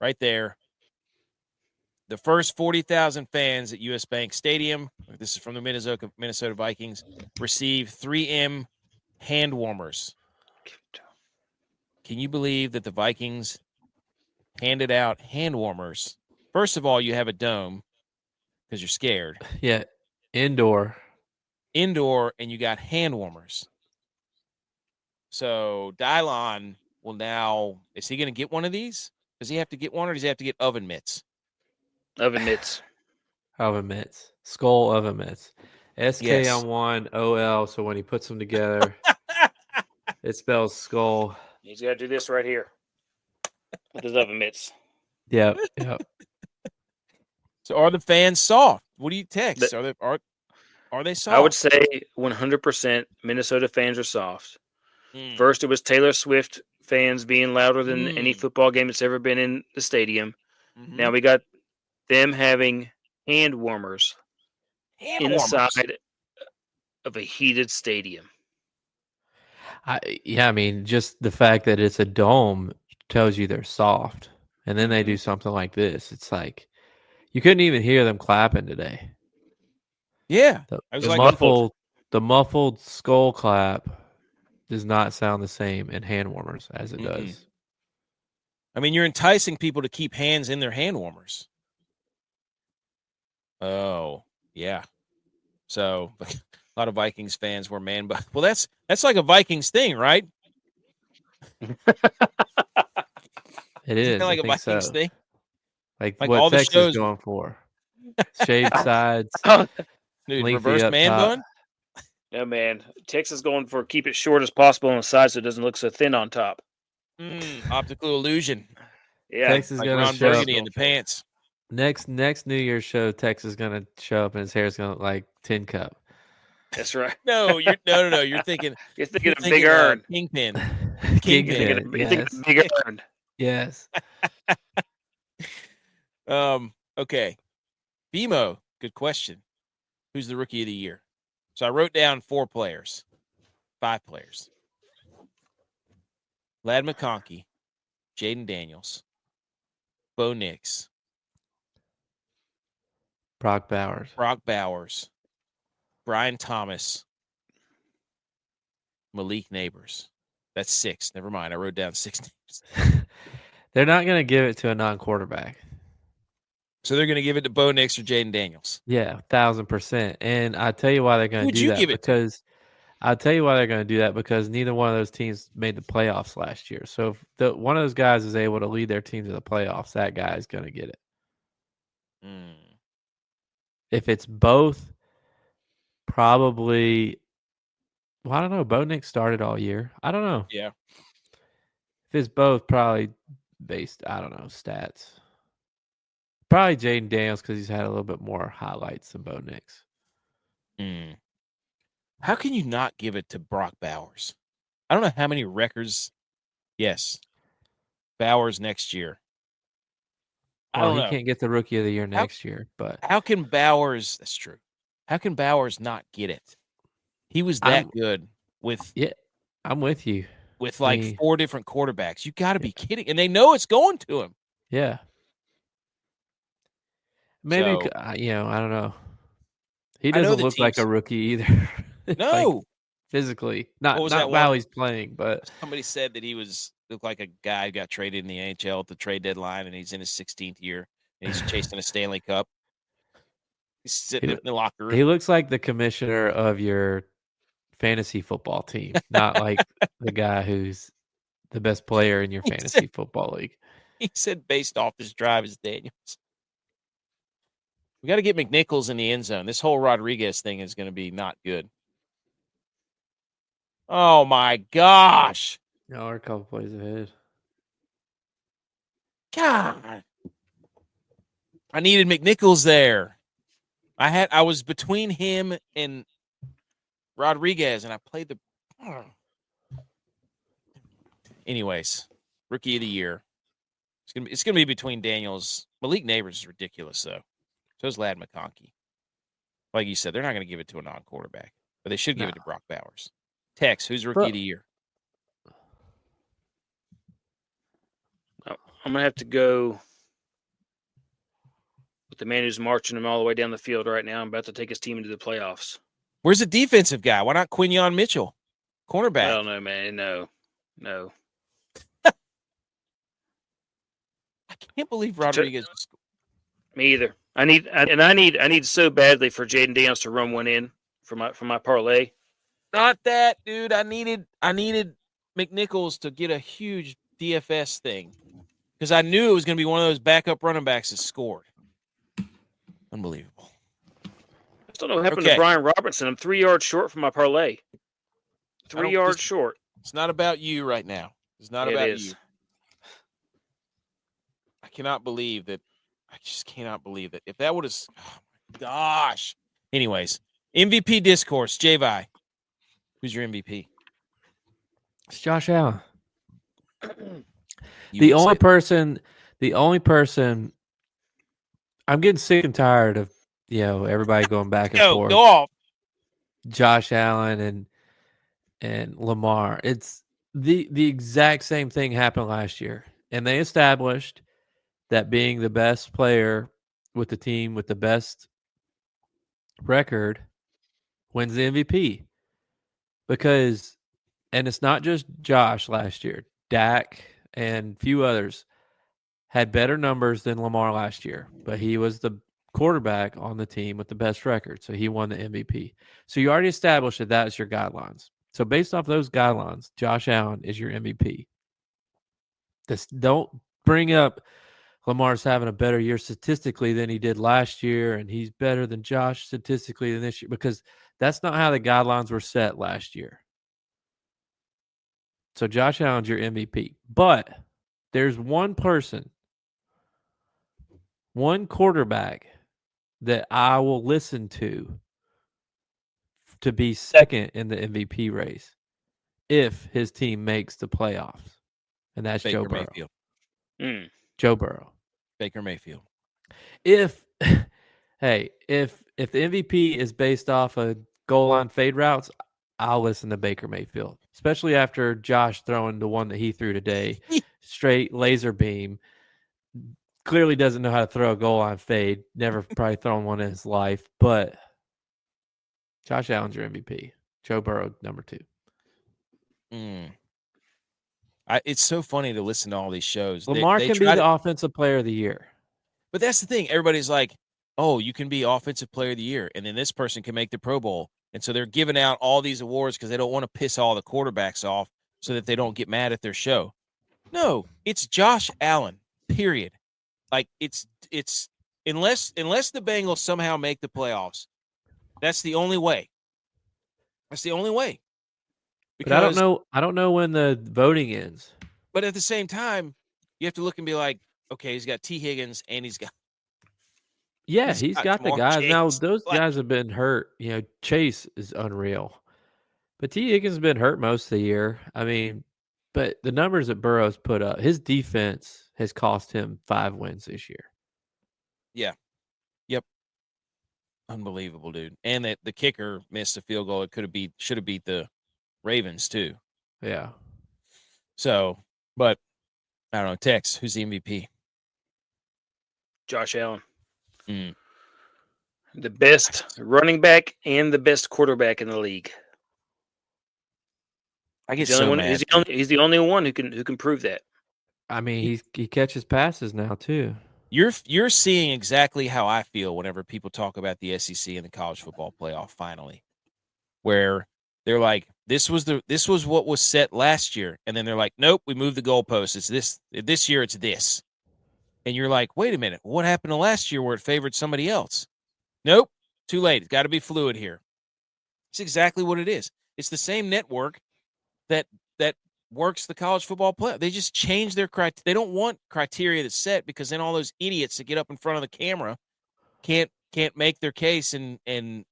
Right there. The first 40,000 fans at US Bank Stadium, this is from the Minnesota Vikings, receive 3M hand warmers. Can you believe that the Vikings handed out hand warmers? First of all, you have a dome because you're scared. Yeah, indoor, and you got hand warmers. So DYLON will now, is he going to get one of these? Does he have to get one, or does he have to get oven mitts? Oven mitts. Oven mitts. Skull oven mitts. SK on one, OL, so when he puts them together, it spells skull. He's got to do this right here with his oven mitts. Yep. So are the fans soft? What do you text? Are they soft? I would say 100% Minnesota fans are soft. First, it was Taylor Swift fans being louder than any football game that's ever been in the stadium. Now we got them having hand warmers inside of a heated stadium. I mean, just the fact that it's a dome tells you they're soft. And then they do something like this. It's like you couldn't even hear them clapping today. Yeah. The muffled skull clap does not sound the same in hand warmers as it does. I mean, you're enticing people to keep hands in their hand warmers. Oh, yeah. So a lot of Vikings fans were but well, that's like a Vikings thing, right? It is kind of like a Vikings thing. Like what all Texas is going for. Shaved sides. Dude, reverse man top. bun? No, man. Texas going for keep it short as possible on the side so it doesn't look so thin on top. Optical illusion. Yeah. Texas like going Ron to show Burgundy in the pants. Next New Year's show, Texas is going to show up and his hair is going to look like Tin Cup. That's right. No. You're thinking. You're thinking of Big Earn. Kingpin. You're thinking of Big Earn. Yes. Okay. BMO, good question. who's the rookie of the year. So I wrote down 5 players. Ladd McConkey, Jaden Daniels, Bo Nix, Brock Bowers, Brian Thomas, Malik Neighbors. That's 6. Never mind. I wrote down 6 names. They're not going to give it to a non-quarterback. So they're going to give it to Bo Nix or Jaden Daniels. Yeah, 1,000%. And I tell you why they're going to do that. I'll tell you why they're going to do that, because neither one of those teams made the playoffs last year. So if one of those guys is able to lead their team to the playoffs, that guy is going to get it. If it's both, probably, well, I don't know. Bo Nix started all year. I don't know. Yeah. If it's both, probably based, I don't know, stats. Probably Jaden Daniels, because he's had a little bit more highlights than Bo Nix. How can you not give it to Brock Bowers? I don't know how many records. Yes. Bowers next year. Well, he can't get the rookie of the year next year, but how can Bowers? That's true. How can Bowers not get it? He was that good with. Yeah, I'm with you. With like 4 different quarterbacks, you got to be kidding, and they know it's going to him. Yeah. Maybe I don't know. He doesn't look like a rookie either. No, like, physically, not while he's playing, but somebody said that he looked like a guy who got traded in the NHL at the trade deadline, and he's in his 16th year, and he's chasing a Stanley Cup. He's sitting in the locker room. He looks like the commissioner of your fantasy football team, not like the guy who's the best player in your fantasy football league. He said based off his drive is Daniels. We got to get McNichols in the end zone. This whole Rodriguez thing is going to be not good. Oh, my gosh. No, we're a couple plays ahead. God. I needed McNichols there. I was between him and Rodriguez, and I played the. Anyways, rookie of the year. It's gonna be between Daniels. Malik Neighbors is ridiculous, though. So is Ladd McConkey. Like you said, they're not going to give it to a non-quarterback, but they should give it to Brock Bowers. Tex, who's rookie of the year? I'm going to have to go with the man who's marching him all the way down the field right now. I'm about to take his team into the playoffs. Where's the defensive guy? Why not Quinyon Mitchell? Cornerback. I don't know, man. No. I can't believe Rodriguez. Me either. I need so badly for Jaden Daniels to run one in for my parlay. Not that, dude. I needed McNichols to get a huge DFS thing because I knew it was going to be one of those backup running backs that scored. Unbelievable. I just don't know what happened to Brian Robertson. I'm 3 yards short from my parlay. 3 yards short. It's not about you right now. It's not about you. I cannot believe that. I just cannot believe that. If that would have, oh my gosh. Anyways, MVP discourse. J-Vi, who's your MVP? It's Josh Allen. The only person. I'm getting sick and tired of everybody going back and forth. Go off. Josh Allen and Lamar. It's the exact same thing happened last year, and they established that being the best player with the team with the best record wins the MVP. Because, and it's not just Josh last year, Dak and a few others had better numbers than Lamar last year, but he was the quarterback on the team with the best record, so he won the MVP. So you already established that is your guidelines. So based off those guidelines, Josh Allen is your MVP. Don't bring up Lamar's having a better year statistically than he did last year, and he's better than Josh statistically than this year, because that's not how the guidelines were set last year. So Josh Allen's your MVP. But there's one quarterback that I will listen to be second in the MVP race if his team makes the playoffs, and that's Joe Burrow. Joe Burrow. Baker Mayfield. If if the MVP is based off of goal line fade routes, I'll listen to Baker Mayfield, especially after Josh throwing the one that he threw today, straight laser beam. Clearly doesn't know how to throw a goal line fade. Never probably thrown one in his life, but Josh Allen's your MVP. Joe Burrow, number 2. It's so funny to listen to all these shows. Lamar can be the offensive player of the year. But that's the thing. Everybody's like, oh, you can be offensive player of the year, and then this person can make the Pro Bowl. And so they're giving out all these awards because they don't want to piss all the quarterbacks off so that they don't get mad at their show. No, it's Josh Allen, period. Like, it's unless the Bengals somehow make the playoffs, that's the only way. That's the only way. Because, but I don't know when the voting ends. But at the same time, you have to look and be like, okay, he's got T. Higgins and he's got he's got the guys. Chase. Now those guys have been hurt. Chase is unreal. But T. Higgins has been hurt most of the year. I mean, but the numbers that Burrow's put up, his defense has cost him 5 wins this year. Yeah. Yep. Unbelievable, dude. And that the kicker missed a field goal. It should have beat the Ravens too. Yeah. So, but I don't know. Tex, who's the MVP? Josh Allen. The best running back and the best quarterback in the league. I get so mad. He's the only one who can prove that. I mean, he catches passes now too. You're seeing exactly how I feel whenever people talk about the SEC and the college football playoff finally, where they're like, this was what was set last year, and then they're like, nope, we moved the goalposts. It's this year. It's this, and you're like, wait a minute, what happened to last year where it favored somebody else? Nope, too late. It's got to be fluid here. It's exactly what it is. It's the same network that works the college football playoff. They just change their criteria. They don't want criteria that's set because then all those idiots that get up in front of the camera can't make their case and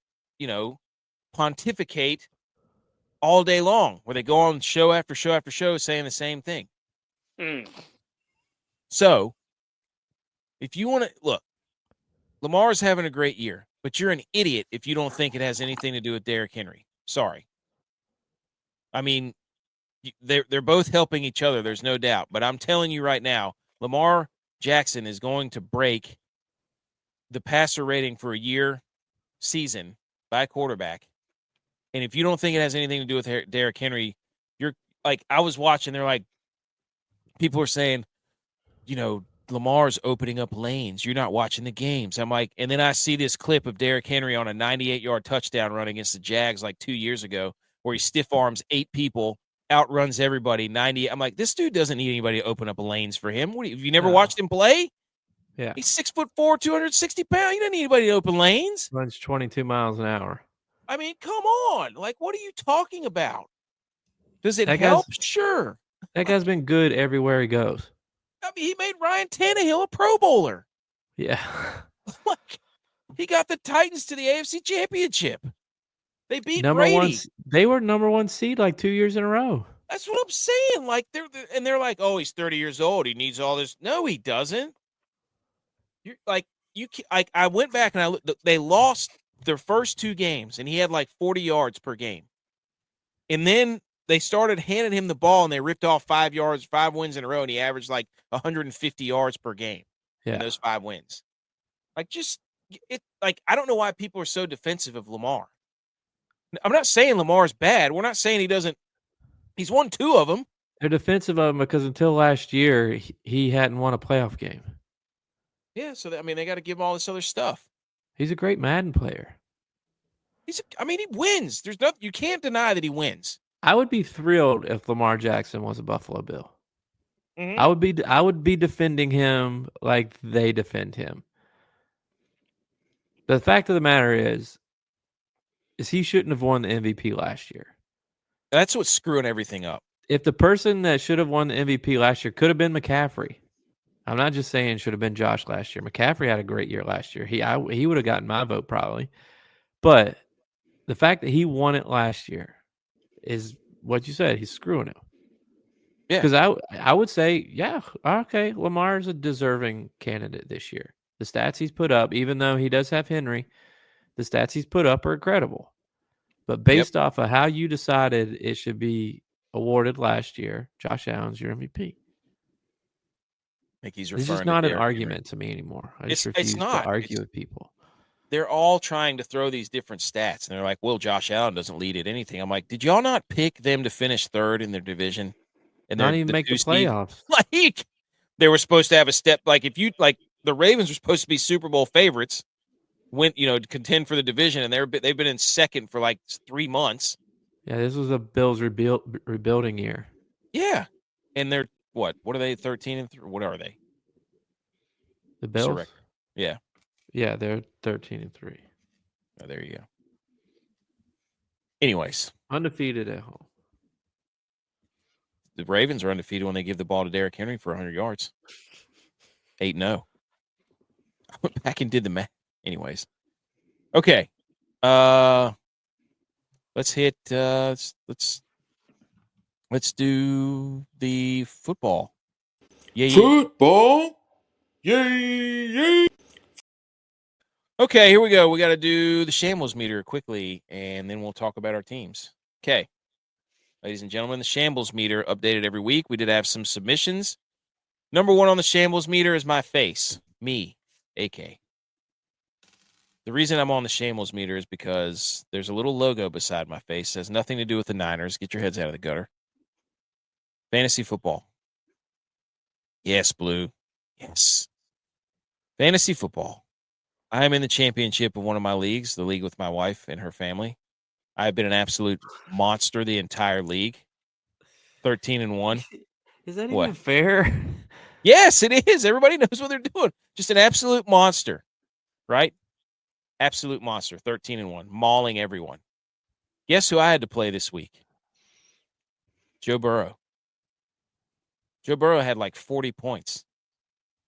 pontificate all day long, where they go on show after show after show saying the same thing. So, if you want to look, Lamar's having a great year, but you're an idiot if you don't think it has anything to do with Derrick Henry. Sorry. I mean, they're both helping each other, there's no doubt. But I'm telling you right now, Lamar Jackson is going to break the passer rating for a season by a quarterback. And if you don't think it has anything to do with Derrick Henry, you're like, I was watching, they're like, people are saying, Lamar's opening up lanes. You're not watching the games. I'm like, and then I see this clip of Derrick Henry on a 98-yard touchdown run against the Jags like 2 years ago, where he stiff arms 8 people, outruns everybody 90. I'm like, this dude doesn't need anybody to open up lanes for him. Have you never watched him play? Yeah. He's 6'4", 260 pounds. He doesn't need anybody to open lanes. Runs 22 miles an hour. I mean, come on. Like, what are you talking about? Does it help? Sure. That guy's been good everywhere he goes. I mean, he made Ryan Tannehill a Pro Bowler. Yeah. Like, he got the Titans to the AFC Championship. They beat Brady. They were number 1 seed like 2 years in a row. That's what I'm saying. Like, they're like, oh, he's 30 years old. He needs all this. No, he doesn't. I went back and they lost their first 2 games, and he had like 40 yards per game. And then they started handing him the ball, and they ripped off 5 wins in a row, and he averaged like 150 yards per game in those 5 wins. I don't know why people are so defensive of Lamar. I'm not saying Lamar's bad. We're not saying he doesn't. He's won 2 of them. They're defensive of him because until last year, he hadn't won a playoff game. Yeah, so they got to give him all this other stuff. He's a great Madden player. He wins. There's nothing you can't deny that he wins. I would be thrilled if Lamar Jackson was a Buffalo Bill. Mm-hmm. I would be defending him like they defend him. The fact of the matter is he shouldn't have won the MVP last year. That's what's screwing everything up. If the person that should have won the MVP last year could have been McCaffrey, I'm not just saying it should have been Josh last year. McCaffrey had a great year last year. He would have gotten my vote probably. But the fact that he won it last year is what you said. He's screwing him. Yeah. Because I would say, yeah, okay, Lamar's a deserving candidate this year. The stats he's put up, even though he does have Henry, The stats he's put up are incredible. But based off of how you decided it should be awarded last year, Josh Allen's your MVP. I think he's referring. This is not an argument to me anymore. I just refuse to argue with people. They're all trying to throw these different stats, and they're like, well, Josh Allen doesn't lead at anything. I'm like, did y'all not pick them to finish third in their division? And not even make the playoffs. Like, they were supposed to have a step. Like, if you, like, the Ravens were supposed to be Super Bowl favorites, contend for the division, and they've been in second for, like, 3 months. Yeah, this was a Bills rebuilding year. Yeah. And they're, what are they, 13-3? What are they? The Bills? Yeah. Yeah, they're 13-3. Oh, there you go. Anyways. Undefeated at home. The Ravens are undefeated when they give the ball to Derrick Henry for 100 yards. 8-0. I went back and did the math. Anyways. Okay. Let's hit let's do the football. Yeah. Football. Yay. Okay, here we go. We got to do the shambles-meter quickly, and then we'll talk about our teams. Okay. Ladies and gentlemen, the shambles-meter updated every week. We did have some submissions. Number 1 on the shambles-meter is my face. Me, AK. The reason I'm on the shambles-meter is because there's a little logo beside my face. It has nothing to do with the Niners. Get your heads out of the gutter. Fantasy football. Yes, Blue. Yes. Fantasy football. I am in the championship of one of my leagues, the league with my wife and her family. I've been an absolute monster the entire league. 13-1. Is that even fair? Yes, it is. Everybody knows what they're doing. Just an absolute monster, right? Absolute monster. 13-1, mauling everyone. Guess who I had to play this week? Joe Burrow. Joe Burrow had like 40 points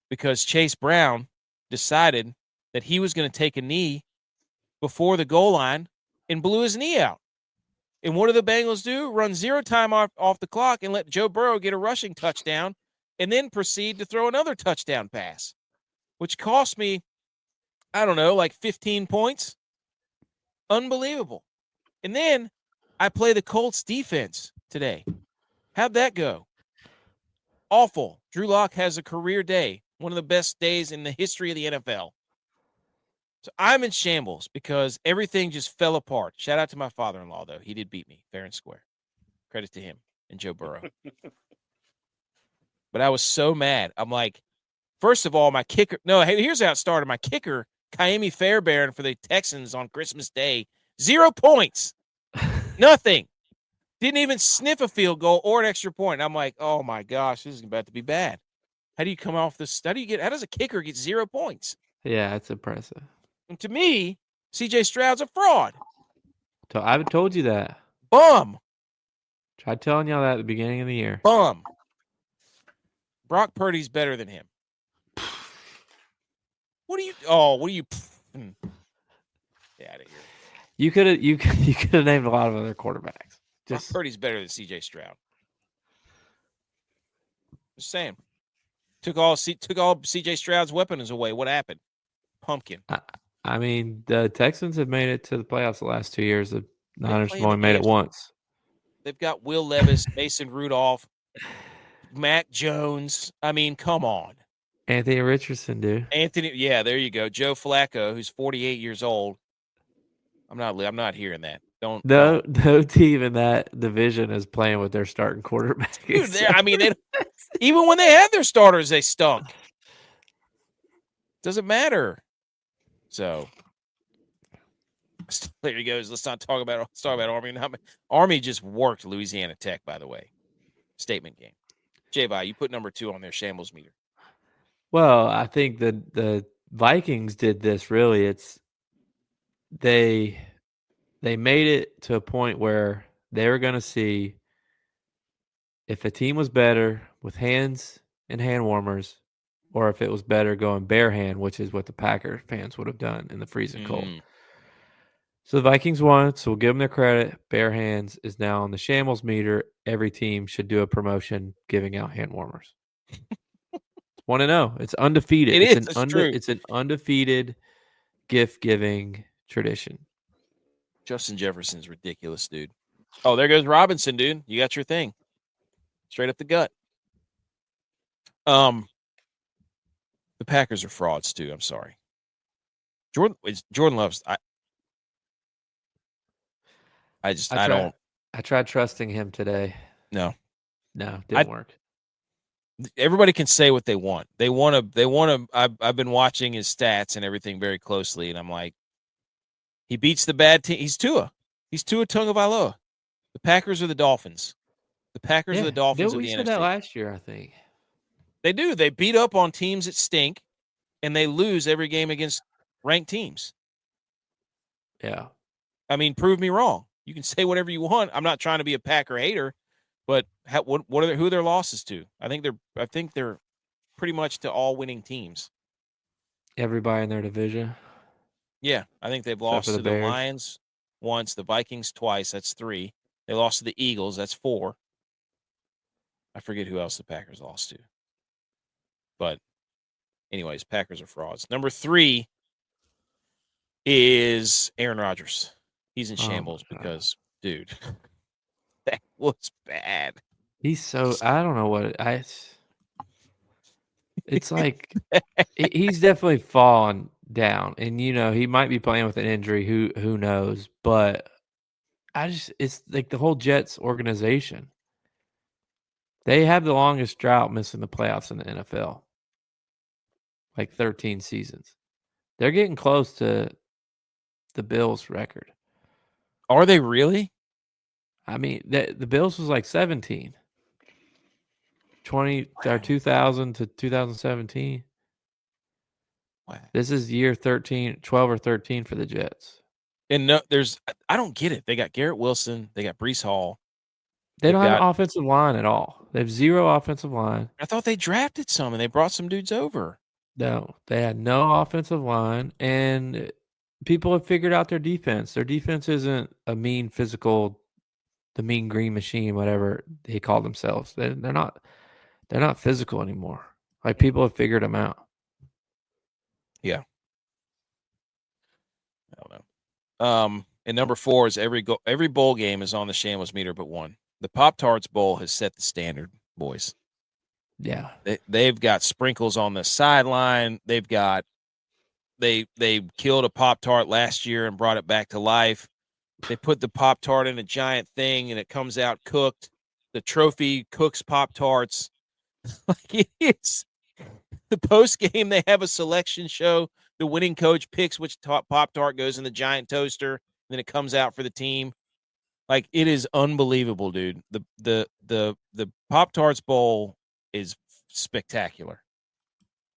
because Chase Brown decided that he was going to take a knee before the goal line and blew his knee out. And what do the Bengals do? Run 0 time off the clock and let Joe Burrow get a rushing touchdown and then proceed to throw another touchdown pass, which cost me, I don't know, like 15 points. Unbelievable. And then I play the Colts defense today. How'd that go? Awful. Drew Lock has a career day, one of the best days in the history of the NFL. So I'm in shambles because everything just fell apart. Shout out to my father-in-law, though. He did beat me fair and square. Credit to him and Joe Burrow. But I was so mad. I'm like, first of all, my kicker. No, here's how it started. My kicker, Kaimi Fairbairn for the Texans on Christmas Day, 0 points. Nothing. Didn't even sniff a field goal or an extra point. I'm like, oh, my gosh, this is about to be bad. How do you come off this? How does a kicker get 0 points? Yeah, that's impressive. And to me, C.J. Stroud's a fraud. I haven't told you that. Bum. Tried telling y'all that at the beginning of the year. Bum. Brock Purdy's better than him. What are you? Get out of here. You could have named a lot of other quarterbacks. Brock Purdy's better than C.J. Stroud. Just saying. Took all C.J. Stroud's weapons away. What happened? Pumpkin. I mean, the Texans have made it to the playoffs the last 2 years. The Niners have only made it once. They've got Will Levis, Mason Rudolph, Mac Jones. I mean, come on. Anthony Richardson, dude. Yeah, there you go. Joe Flacco, who's 48 years old. I'm not hearing that. No team in that division is playing with their starting quarterback. Dude, even when they had their starters, they stunk. Doesn't matter. So there he goes. Let's talk about Army. Army just worked Louisiana Tech, by the way. Statement game. J-Vi, you put number 2 on their shambles meter. Well, I think the Vikings did this really. They made it to a point where they were going to see if a team was better with hands and hand warmers, or if it was better going bare hand, which is what the Packer fans would have done in the freezing cold. So the Vikings won, so we'll give them their credit. Bare hands is now on the shambles meter. Every team should do a promotion giving out hand warmers. 1-0. It's undefeated. It's true. It's an undefeated gift-giving tradition. Justin Jefferson's ridiculous, dude. Oh, there goes Robinson, dude. You got your thing. Straight up the gut. The Packers are frauds too. I'm sorry. Jordan Love's. I don't. I tried trusting him today. No, didn't work. Everybody can say what they want. They want to. I've been watching his stats and everything very closely, and I'm like, he beats the bad team. He's Tua Tagovailoa. The Packers are the Dolphins. The Packers are the Dolphins of the NFC. We said that last year, I think. They do. They beat up on teams that stink, and they lose every game against ranked teams. Yeah. I mean, prove me wrong. You can say whatever you want. I'm not trying to be a Packer hater, but who are their losses to? I think they're pretty much to all winning teams. Everybody in their division. Yeah, I think they've lost to the Lions once, the Vikings twice. That's 3. They lost to the Eagles. That's 4. I forget who else the Packers lost to. But anyways, Packers are frauds. Number 3 is Aaron Rodgers. He's in shambles because, dude, that was bad. He's so, I don't know what it's like. He's definitely fallen down, and he might be playing with an injury. Who knows? But it's like the whole Jets organization. They have the longest drought missing the playoffs in the NFL. Like 13 seasons. They're getting close to the Bills' record. Are they really? I mean, the Bills was like 17. 2000 to 2017. Wow. This is year 12 or 13 for the Jets. And I don't get it. They got Garrett Wilson. They got Breece Hall. They don't have an offensive line at all. They have 0 offensive line. I thought they drafted some and they brought some dudes over. No, they had no offensive line, and people have figured out their defense. Their defense isn't a mean physical, the mean green machine, whatever they call themselves. They're not physical anymore. Like, people have figured them out. Yeah. I don't know. And number 4 is every bowl game is on the shambles-o-meter but one. The Pop-Tarts Bowl has set the standard, boys. Yeah. They've got sprinkles on the sideline. They killed a Pop-Tart last year and brought it back to life. They put the Pop-Tart in a giant thing and it comes out cooked. The trophy cooks Pop-Tarts. Like, it's the post game. They have a selection show. The winning coach picks which Pop-Tart goes in the giant toaster. And then it comes out for the team. Like, it is unbelievable, dude. The Pop-Tarts Bowl is spectacular.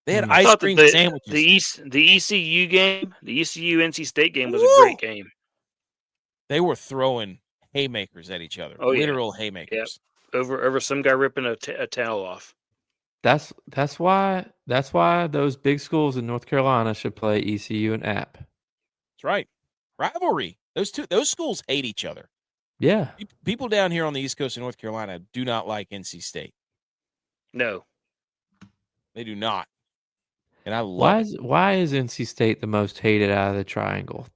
They had ice cream sandwiches. The ECU game, the ECU NC State game was a great game. They were throwing haymakers at each other. Literal haymakers. Yep. Over some guy ripping a towel off. That's why those big schools in North Carolina should play ECU and App. That's right. Rivalry. Those schools hate each other. Yeah. People down here on the East Coast of North Carolina do not like NC State. No. They do not. And I love it. Why is NC State the most hated out of the triangle?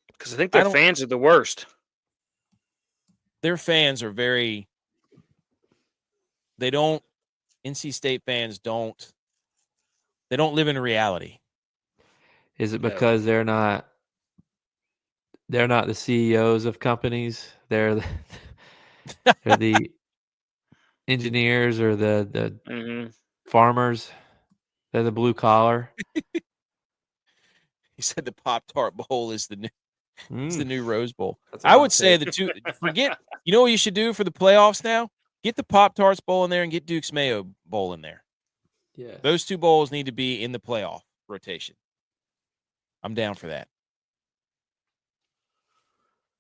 Because I think their fans are the worst. Their fans are very – NC State fans don't live in reality. Is it because they're not the CEOs of companies? They're the engineers or the farmers. They're the blue collar. He said the Pop-Tart Bowl is the new Rose Bowl. I would say the two. Forget. You know what you should do for the playoffs now? Get the Pop-Tarts Bowl in there and get Duke's Mayo Bowl in there. Yeah, those two bowls need to be in the playoff rotation. I'm down for that.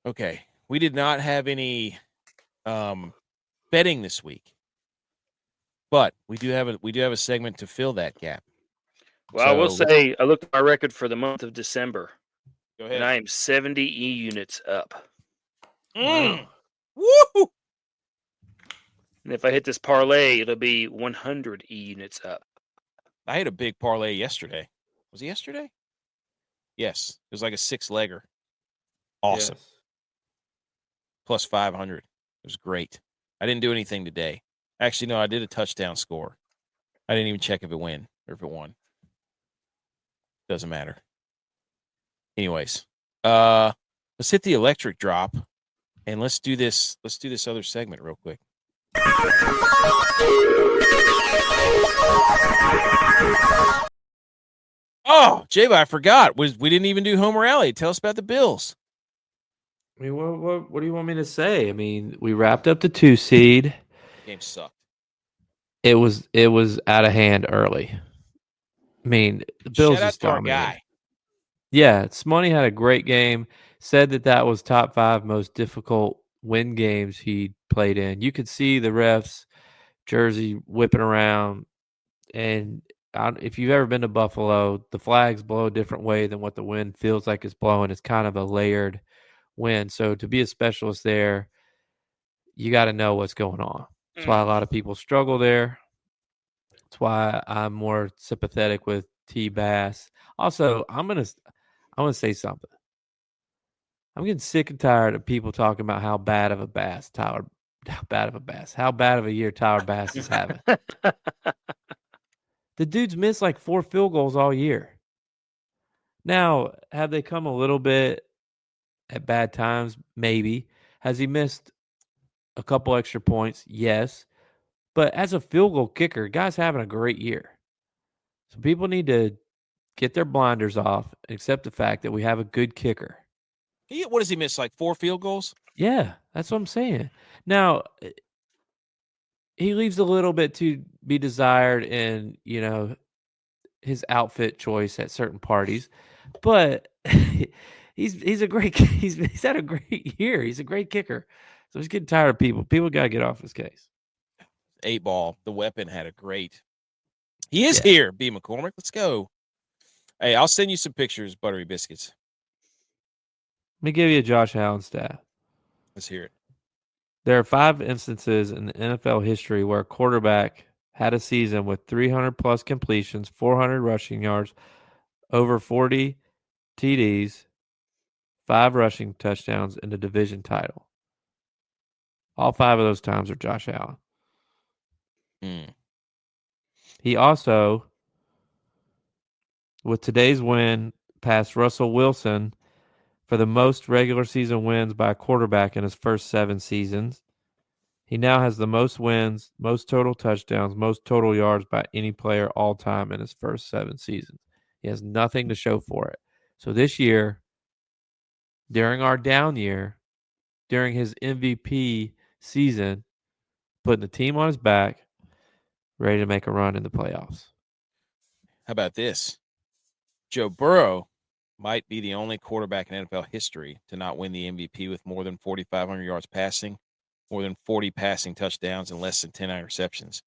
Okay, we did not have any betting this week, but we do have a segment to fill that gap. Well, I will say I looked at my record for the month of December. Go ahead. And I am 70 units up. Wow. Woo! And if I hit this parlay, it'll be 100 units up. I had a big parlay yesterday. Was it yesterday? Yes. It was like a 6-legger. Awesome. Yes. Plus 500. It was great. I didn't do anything today. Actually, no, I did a touchdown score. I didn't even check if it won or if it won. Doesn't matter. Anyways, let's hit the electric drop and let's do this. Let's do this other segment real quick. Oh, J-Bo, I forgot. We didn't even do Homer Alley. Tell us about the Bills. I mean, what do you want me to say? I mean, we wrapped up the 2 seed. Game sucked. It was out of hand early. I mean, the Bills Shout out just to our dominated. guy. Yeah, Smoney had a great game. Said that was top 5 most difficult win games he played in. You could see the refs' jersey whipping around. And if you've ever been to Buffalo, the flags blow a different way than what the wind feels like it's blowing. It's kind of a layered wind. So to be a specialist there, you got to know what's going on. That's why a lot of people struggle there. That's why I'm more sympathetic with T. Bass. Also, I'm gonna say something. I'm getting sick and tired of people talking about how bad of a year Tyler Bass is having. The dude's missed like 4 field goals all year. Now, have they come a little bit at bad times? Maybe. Has he missed a couple extra points? Yes. But as a field goal kicker, guy's having a great year. So people need to get their blinders off and accept the fact that we have a good kicker. What does he miss? Like 4 field goals? Yeah, that's what I'm saying. Now, he leaves a little bit to be desired in, his outfit choice at certain parties, but he's had a great year. He's a great kicker. So he's getting tired of people. People got to get off his case. 8-ball, the weapon, had a great. He is here, B. McCormick. Let's go. Hey, I'll send you some pictures, Buttery Biscuits. Let me give you a Josh Allen stat. Let's hear it. There are 5 instances in the NFL history where a quarterback had a season with 300-plus completions, 400 rushing yards, over 40 TDs, 5 rushing touchdowns, and a division title. All 5 of those times are Josh Allen. He also, with today's win, passed Russell Wilson for the most regular season wins by a quarterback in his first 7 seasons. He now has the most wins, most total touchdowns, most total yards by any player all time in his first 7 seasons. He has nothing to show for it. So this year, during our down year, during his MVP season, putting the team on his back, ready to make a run in the playoffs. How about this? Joe Burrow might be the only quarterback in NFL history to not win the MVP with more than 4,500 yards passing, more than 40 passing touchdowns, and less than 10 interceptions.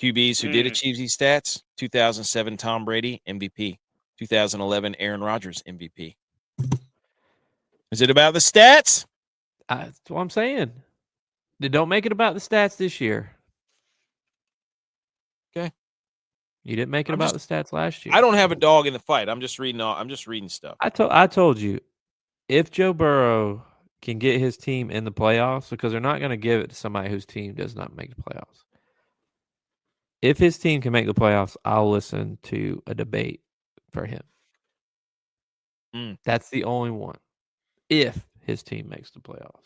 QBs who did achieve these stats: 2007 Tom Brady, MVP. 2011 Aaron Rodgers, MVP. Is it about the stats? That's what I'm saying. They don't make it about the stats this year. Okay. You didn't make it about the stats last year. I don't have a dog in the fight. I'm just reading stuff. I told you, if Joe Burrow can get his team in the playoffs, because they're not going to give it to somebody whose team does not make the playoffs. If his team can make the playoffs, I'll listen to a debate for him. That's the only one. If his team makes the playoffs.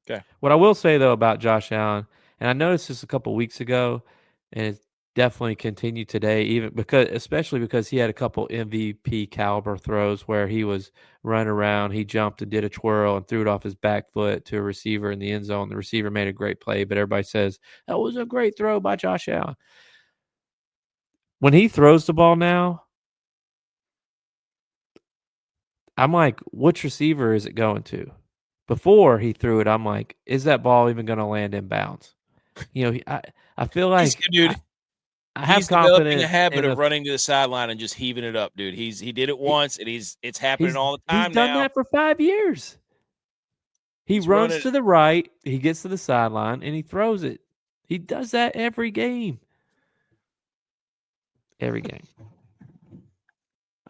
Okay. What I will say, though, about Josh Allen, and I noticed this a couple weeks ago, and it's definitely continued today, especially because he had a couple MVP caliber throws where he was running around, he jumped and did a twirl and threw it off his back foot to a receiver in the end zone. The receiver made a great play, but everybody says that was a great throw by Josh Allen. When he throws the ball now, I'm like, which receiver is it going to? Before he threw it, I'm like, is that ball even going to land in bounds? I feel like dude. I have he's developing confidence a habit of running to the sideline and just heaving it up, dude. He did it once, and it's happening all the time. He's done that for 5 years. He runs to the right, he gets to the sideline, and he throws it. He does that every game. Every game.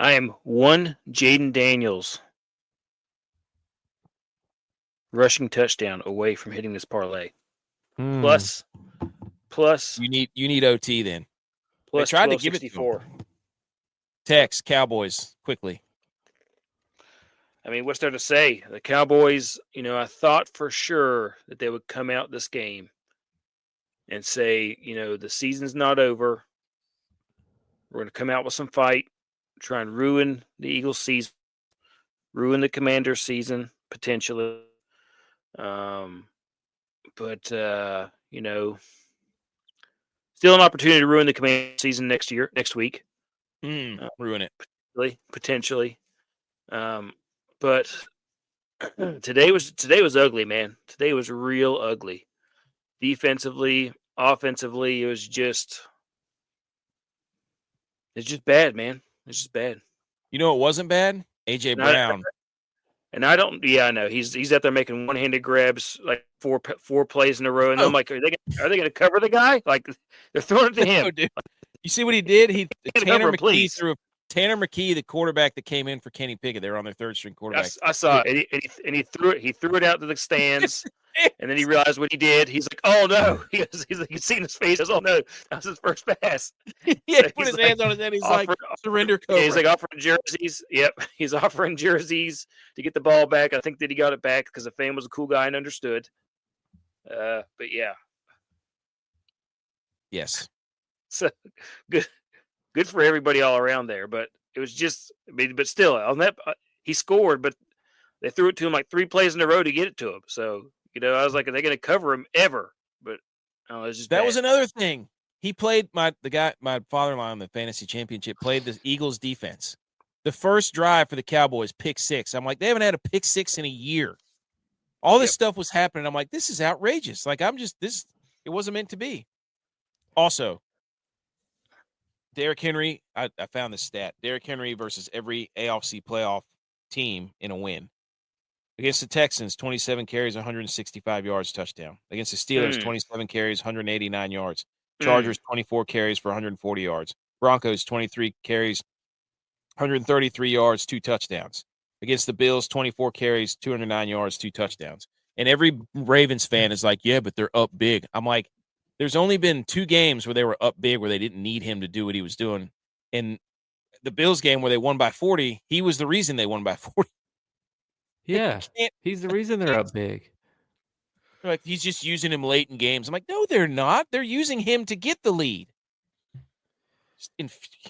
I am one Jaden Daniels rushing touchdown away from hitting this parlay. Plus you need OT then. Plus they tried to give it to him. Tex, Cowboys, quickly. I mean, what's there to say? The Cowboys, I thought for sure that they would come out this game and say, the season's not over. We're going to come out with some fight, try and ruin the Eagles' season, ruin the Commanders' season, potentially. But still an opportunity to ruin the Commanders' season next week. Ruin it. Potentially. But today was ugly, man. Today was real ugly. Defensively, offensively, it's just bad, man. It's just bad. It wasn't bad? AJ Brown. I know. He's out there making one-handed grabs like four plays in a row, and I'm like, are they going to cover the guy? Like they're throwing it to him. No, dude. You see what he did? Tanner McKee, the quarterback that came in for Kenny Pickett. They were on their third-string quarterback. I saw it, and he threw it. He threw it out to the stands, and then he realized what he did. He's like, "Oh no!" He's like, you see in his face. "Oh no, that was his first pass." Yeah, put his hands on his head. He's like, "Surrender, Cobra." Yeah, he's like offering jerseys. Yep, he's offering jerseys to get the ball back. I think that he got it back because the fan was a cool guy and understood. But yeah, yes. So good for everybody all around there. But it was just, but still, on that he scored, but they threw it to him like 3 plays in a row to get it to him. So I was like, are they going to cover him ever? But it's just that was another thing. He played my father-in-law on the fantasy championship played the Eagles defense. The first drive for the Cowboys, pick 6. I'm like, they haven't had a pick 6 in a year. All this stuff was happening. I'm like, this is outrageous. Like it wasn't meant to be. Also, Derrick Henry, I found this stat. Derrick Henry versus every AFC playoff team in a win. Against the Texans, 27 carries, 165 yards, touchdown. Against the Steelers, 27 carries, 189 yards. Chargers, 24 carries for 140 yards. Broncos, 23 carries, 133 yards, 2 touchdowns. Against the Bills, 24 carries, 209 yards, 2 touchdowns. And every Ravens fan is like, yeah, but they're up big. I'm like, there's only been 2 games where they were up big where they didn't need him to do what he was doing. In the Bills game where they won by 40, he was the reason they won by 40. Yeah, he's the reason they're up big. They're like, he's just using him late in games. I'm like, no, they're not. They're using him to get the lead.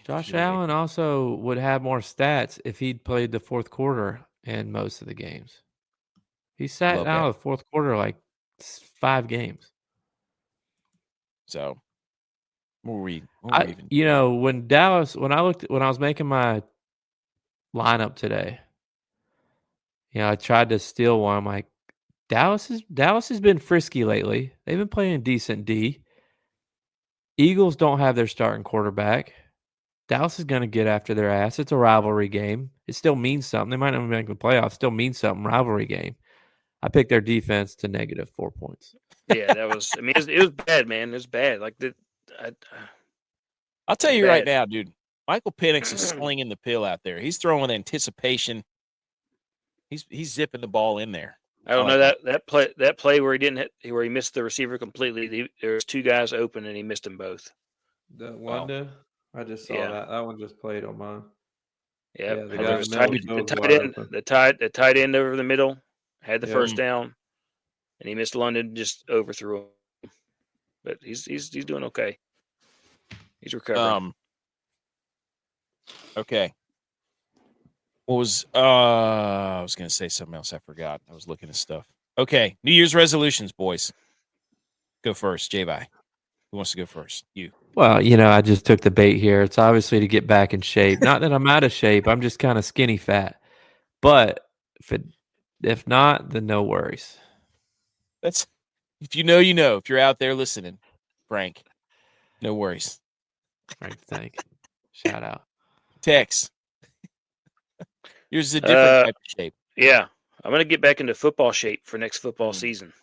Josh Allen also would have more stats if he'd played the fourth quarter in most of the games. He sat out of the fourth quarter like 5 games. So, when I was making my lineup today, I tried to steal one. I'm like, Dallas has been frisky lately. They've been playing decent D. Eagles don't have their starting quarterback. Dallas is going to get after their ass. It's a rivalry game. It still means something. They might not make the playoffs. Still means something. Rivalry game. I picked their defense to -4 points. Yeah, that was. I mean, it was bad, man. It was bad. Like I'll tell you right now, dude. Michael Penix is slinging the pill out there. He's throwing with anticipation. He's zipping the ball in there. I don't know that play where he didn't hit, where he missed the receiver completely. There was 2 guys open and he missed them both. The one did? I just saw that. That one just played on mine. Yeah, the tight end over the middle had the first down, and he missed London, just overthrew him. But he's doing okay. He's recovering. Okay. What was I was going to say something else. I forgot. I was looking at stuff. Okay, New Year's resolutions, boys. Go first, J-Bye. Who wants to go first? You. Well, I just took the bait here. It's obviously to get back in shape. Not that I'm out of shape. I'm just kind of skinny fat. But if not, then no worries. If you know, you know. If you're out there listening, Frank, no worries. Frank, thank you. Shout out. Tex. Yours is a different type of shape. Yeah. I'm going to get back into football shape for next football season.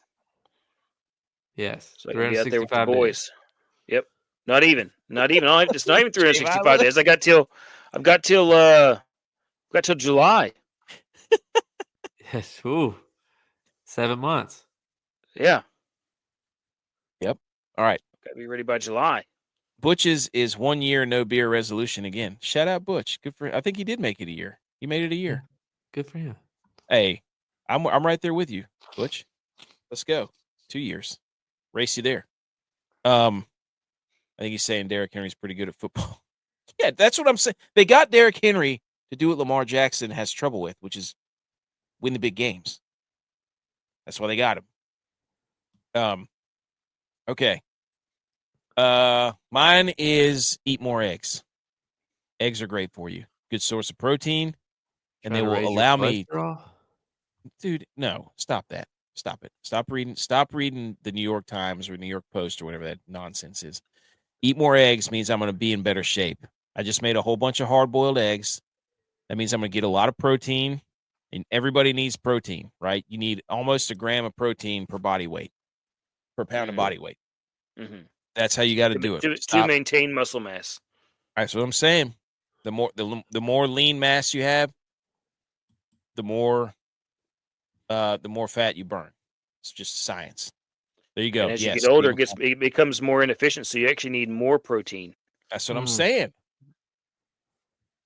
Yes. So I can be out there with the boys. Days. Yep. Not even. It's not even 365 days. I got till I've got till July. Yes. Ooh. 7 months. Yeah. Yep. All right. Got to be ready by July. Butch's is 1 year no beer resolution again. Shout out Butch. Good for him. I think he did make it a year. He made it a year. Good for him. Hey, I'm right there with you, Butch. Let's go. 2 years. Race you there. I think he's saying Derrick Henry's pretty good at football. Yeah, that's what I'm saying. They got Derrick Henry to do what Lamar Jackson has trouble with, which is win the big games. That's why they got him. Okay. Mine is eat more eggs. Eggs are great for you. Good source of protein. And they will allow me. Dude, no, stop that. Stop it. Stop reading the New York Times or New York Post or whatever that nonsense is. Eat more eggs means I'm going to be in better shape. I just made a whole bunch of hard-boiled eggs. That means I'm going to get a lot of protein, and everybody needs protein, right? You need almost a gram of protein per body weight, per pound of body weight. Mm-hmm. That's how you got to do it. To maintain muscle mass. That's what I'm saying. The more lean mass you have, the more fat you burn. It's just science. There you go. And as you get older, it becomes more inefficient, so you actually need more protein. That's what I'm saying.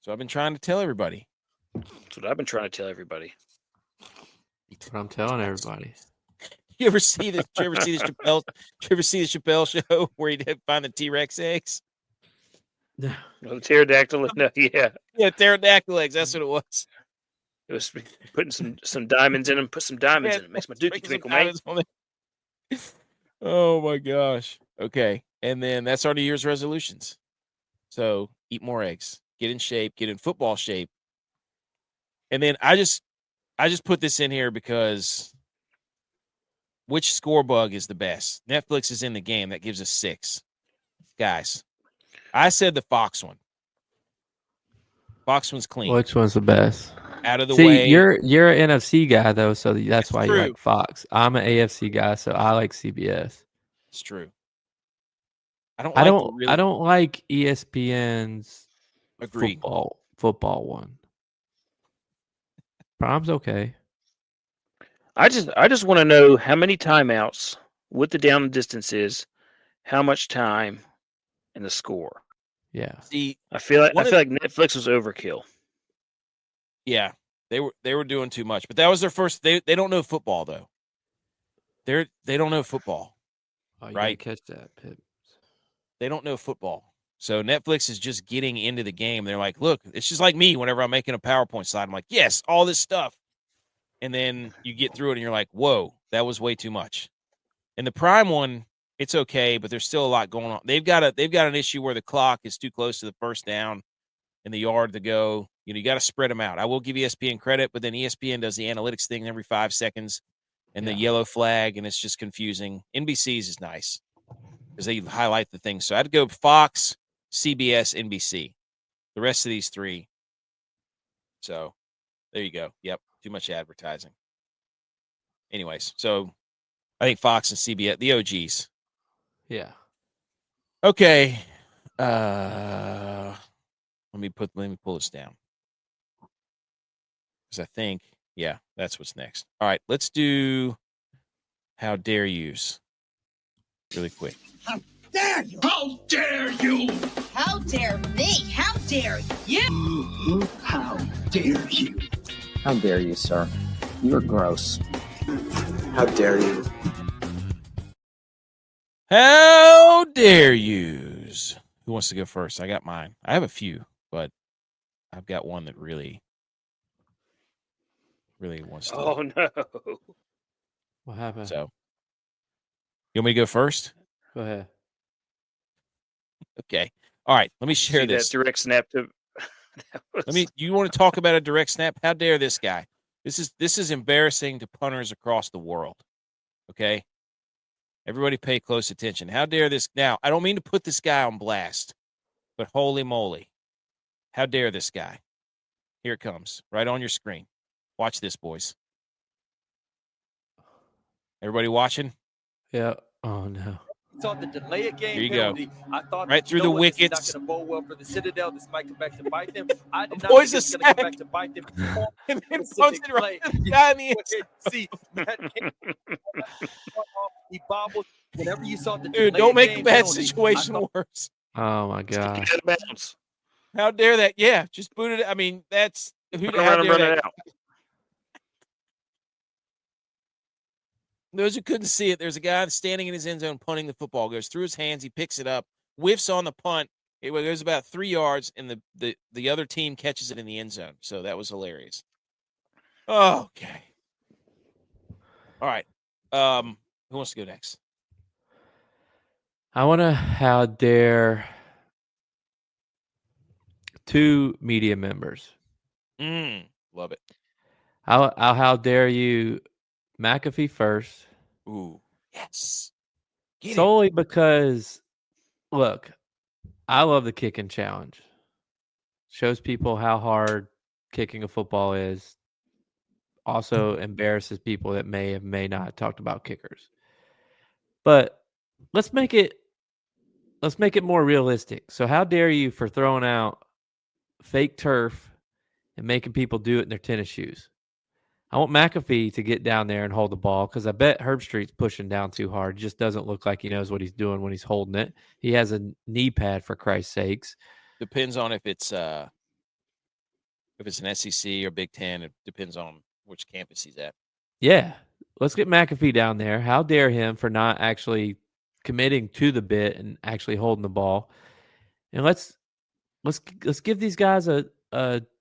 So I've been trying to tell everybody. That's what I've been trying to tell everybody. That's what I'm telling everybody. You ever see this? Did you ever see the Chappelle show where he did find the T-Rex eggs? No. Well, the pterodactyl. No, yeah, pterodactyl eggs. That's what it was. It was putting some diamonds in them. Put some diamonds in them. Makes my dookie twinkle, man. Oh my gosh. Okay, and then that's our New Year's resolutions. So eat more eggs, get in shape, get in football shape, and then I just put this in here because which score bug is the best? Netflix is in the game. That gives us 6. Guys, I said the Fox one. Fox one's clean. Which one's the best? Out of the way. You're an NFC guy though, so that's why you like Fox. I'm an AFC guy, so I like CBS. It's true. I don't like ESPN's football one. Prime's okay. I just want to know how many timeouts, what the down distance is, how much time, and the score. Yeah. See, I feel like Netflix was overkill. Yeah, they were doing too much, but that was their first. They don't know football though. They don't know football, right? Catch that, Pitt. They don't know football, so Netflix is just getting into the game. They're like, look, it's just like me. Whenever I'm making a PowerPoint slide, I'm like, yes, all this stuff, and then you get through it, and you're like, whoa, that was way too much. And the Prime one, it's okay, but there's still a lot going on. They've got an issue where the clock is too close to the first down in the yard to go. You got to spread them out. I will give ESPN credit, but then ESPN does the analytics thing every 5 seconds and the yellow flag, and it's just confusing. NBC's is nice because they highlight the things. So I'd go Fox, CBS, NBC. The rest of these 3. So there you go. Yep, too much advertising. Anyways, so I think Fox and CBS, the OGs. Yeah. Okay. Let me pull this down. Because I think, yeah, that's what's next. All right, let's do How Dare Yous really quick. How dare you? How dare you? How dare me? How dare you? How dare you? How dare you, sir? You're gross. How dare you? How dare yous? Who wants to go first? I got mine. I have a few, but I've got one that really wants to. Oh, no. What happened? So, you want me to go first? Go ahead. Okay. All right. Let me share this. That direct snap to. You want to talk about a direct snap? How dare this guy? This is embarrassing to punters across the world. Okay. Everybody pay close attention. How dare this? Now, I don't mean to put this guy on blast, but holy moly. How dare this guy? Here it comes, right on your screen. Watch this, boys. Everybody watching? Yeah. Oh, no. saw the delay of game Here you penalty, go. I thought Right through the wickets. wickets. Not going to bowl well for the Citadel. This might come back to bite them. I did not Boys think it's a going to come back to bite them. And then punch it right to the guy in the end zone. See, he bobbled. Whenever you saw the dude, don't make a bad situation worse. Oh my god! How dare that? Yeah, just boot it. I mean, that's who run it out. Those who couldn't see it, there's a guy standing in his end zone punting the football. Goes through his hands. He picks it up, whiffs on the punt. It goes about 3 yards, and the other team catches it in the end zone. So that was hilarious. Okay. All right. Who wants to go next? I want to how dare two media members. Love it. I'll how dare you McAfee first. Ooh, yes. Solely because, look, I love the kicking challenge. Shows people how hard kicking a football is. Also embarrasses people that may not have talked about kickers. But let's make it more realistic. So how dare you for throwing out fake turf and making people do it in their tennis shoes? I want McAfee to get down there and hold the ball because I bet Herbstreit's pushing down too hard. It just doesn't look like he knows what he's doing when he's holding it. He has a knee pad, for Christ's sakes. Depends on if it's an SEC or Big Ten. It depends on which campus he's at. Yeah. Let's get McAfee down there. How dare him for not actually committing to the bit and actually holding the ball. And let's give these guys a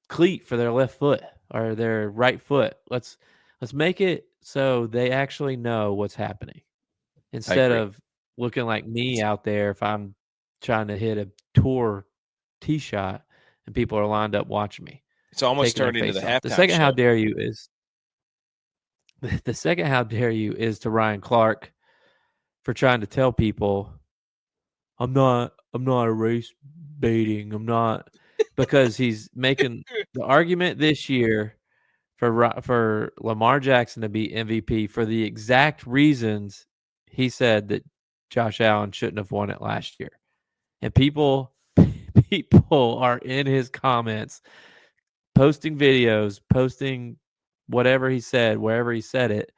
cleat for their left foot or their right foot. Let's make it so they actually know what's happening instead of looking like me out there if I'm trying to hit a tour tee shot and people are lined up watching me. It's almost turned into the halftime. The second show. how dare you is to Ryan Clark for trying to tell people I'm not a race baiting. I'm not, because he's making the argument this year for Lamar Jackson to be MVP for the exact reasons he said that Josh Allen shouldn't have won it last year. And people are in his comments posting videos, posting whatever he said, wherever he said it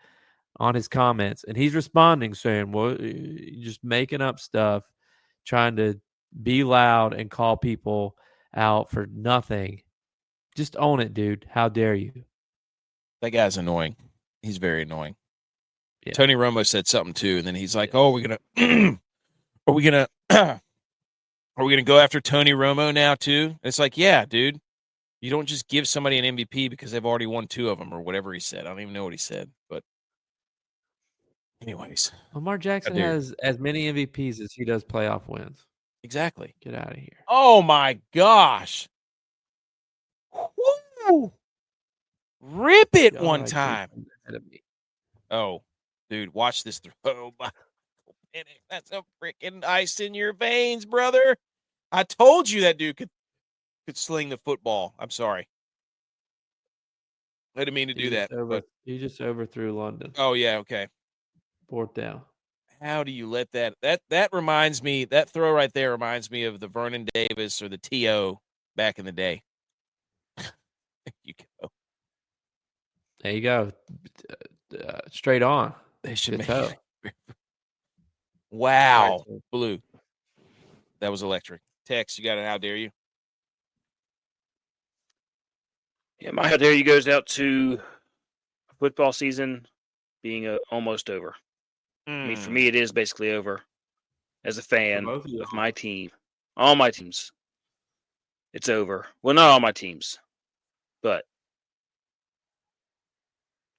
on his comments. And he's responding saying, well, you're just making up stuff, trying to be loud and call people out for nothing. Just own it, dude. How dare you? That guy's annoying. He's very annoying. Yeah. Tony Romo said something too, and then he's like, "Oh, are we gonna go after Tony Romo now too?" And it's like, yeah, dude. You don't just give somebody an MVP because they've already won 2 of them or whatever he said. I don't even know what he said, but anyways, Lamar Jackson has as many MVPs as he does playoff wins. Exactly. Get out of here. Oh my gosh. Woo! Rip it one time. Oh, dude, watch this throw. That's a freaking ice in your veins, brother. I told you that dude could sling the football. I'm sorry. I didn't mean to do that. You just overthrew London. Oh, yeah, okay. 4th down. How do you let that reminds me, that throw right there reminds me of the Vernon Davis or the T.O. back in the day. There you go. There you go. Straight on. They should make it. Wow. Right. Blue. That was electric. Tex, you got it. How dare you? Yeah, my how dare you goes out to football season being almost over. I mean, for me, it is basically over. As a fan of my team, all my teams, it's over. Well, not all my teams, but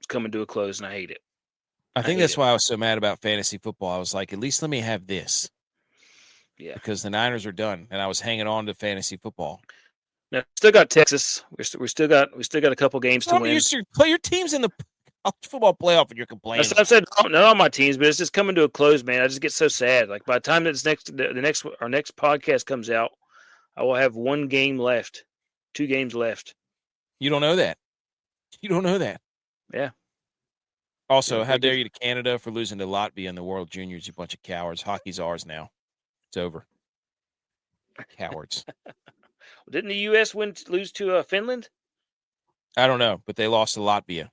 it's coming to a close, and I hate it. I think that's why I was so mad about fantasy football. I was like, at least let me have this. Yeah. Because the Niners are done, and I was hanging on to fantasy football. No, still got Texas. We still got a couple games to win. Play your teams in the college football playoff, and you're complaining. I said not all my teams, but it's just coming to a close, man. I just get so sad. Like by the time our next podcast comes out, I will have 1 game left, 2 games left. You don't know that. You don't know that. Yeah. Also, how dare you to Canada for losing to Latvia in the World Juniors, you bunch of cowards. Hockey's ours now. It's over. Cowards. Didn't the U.S. lose to Finland? I don't know, but they lost to Latvia.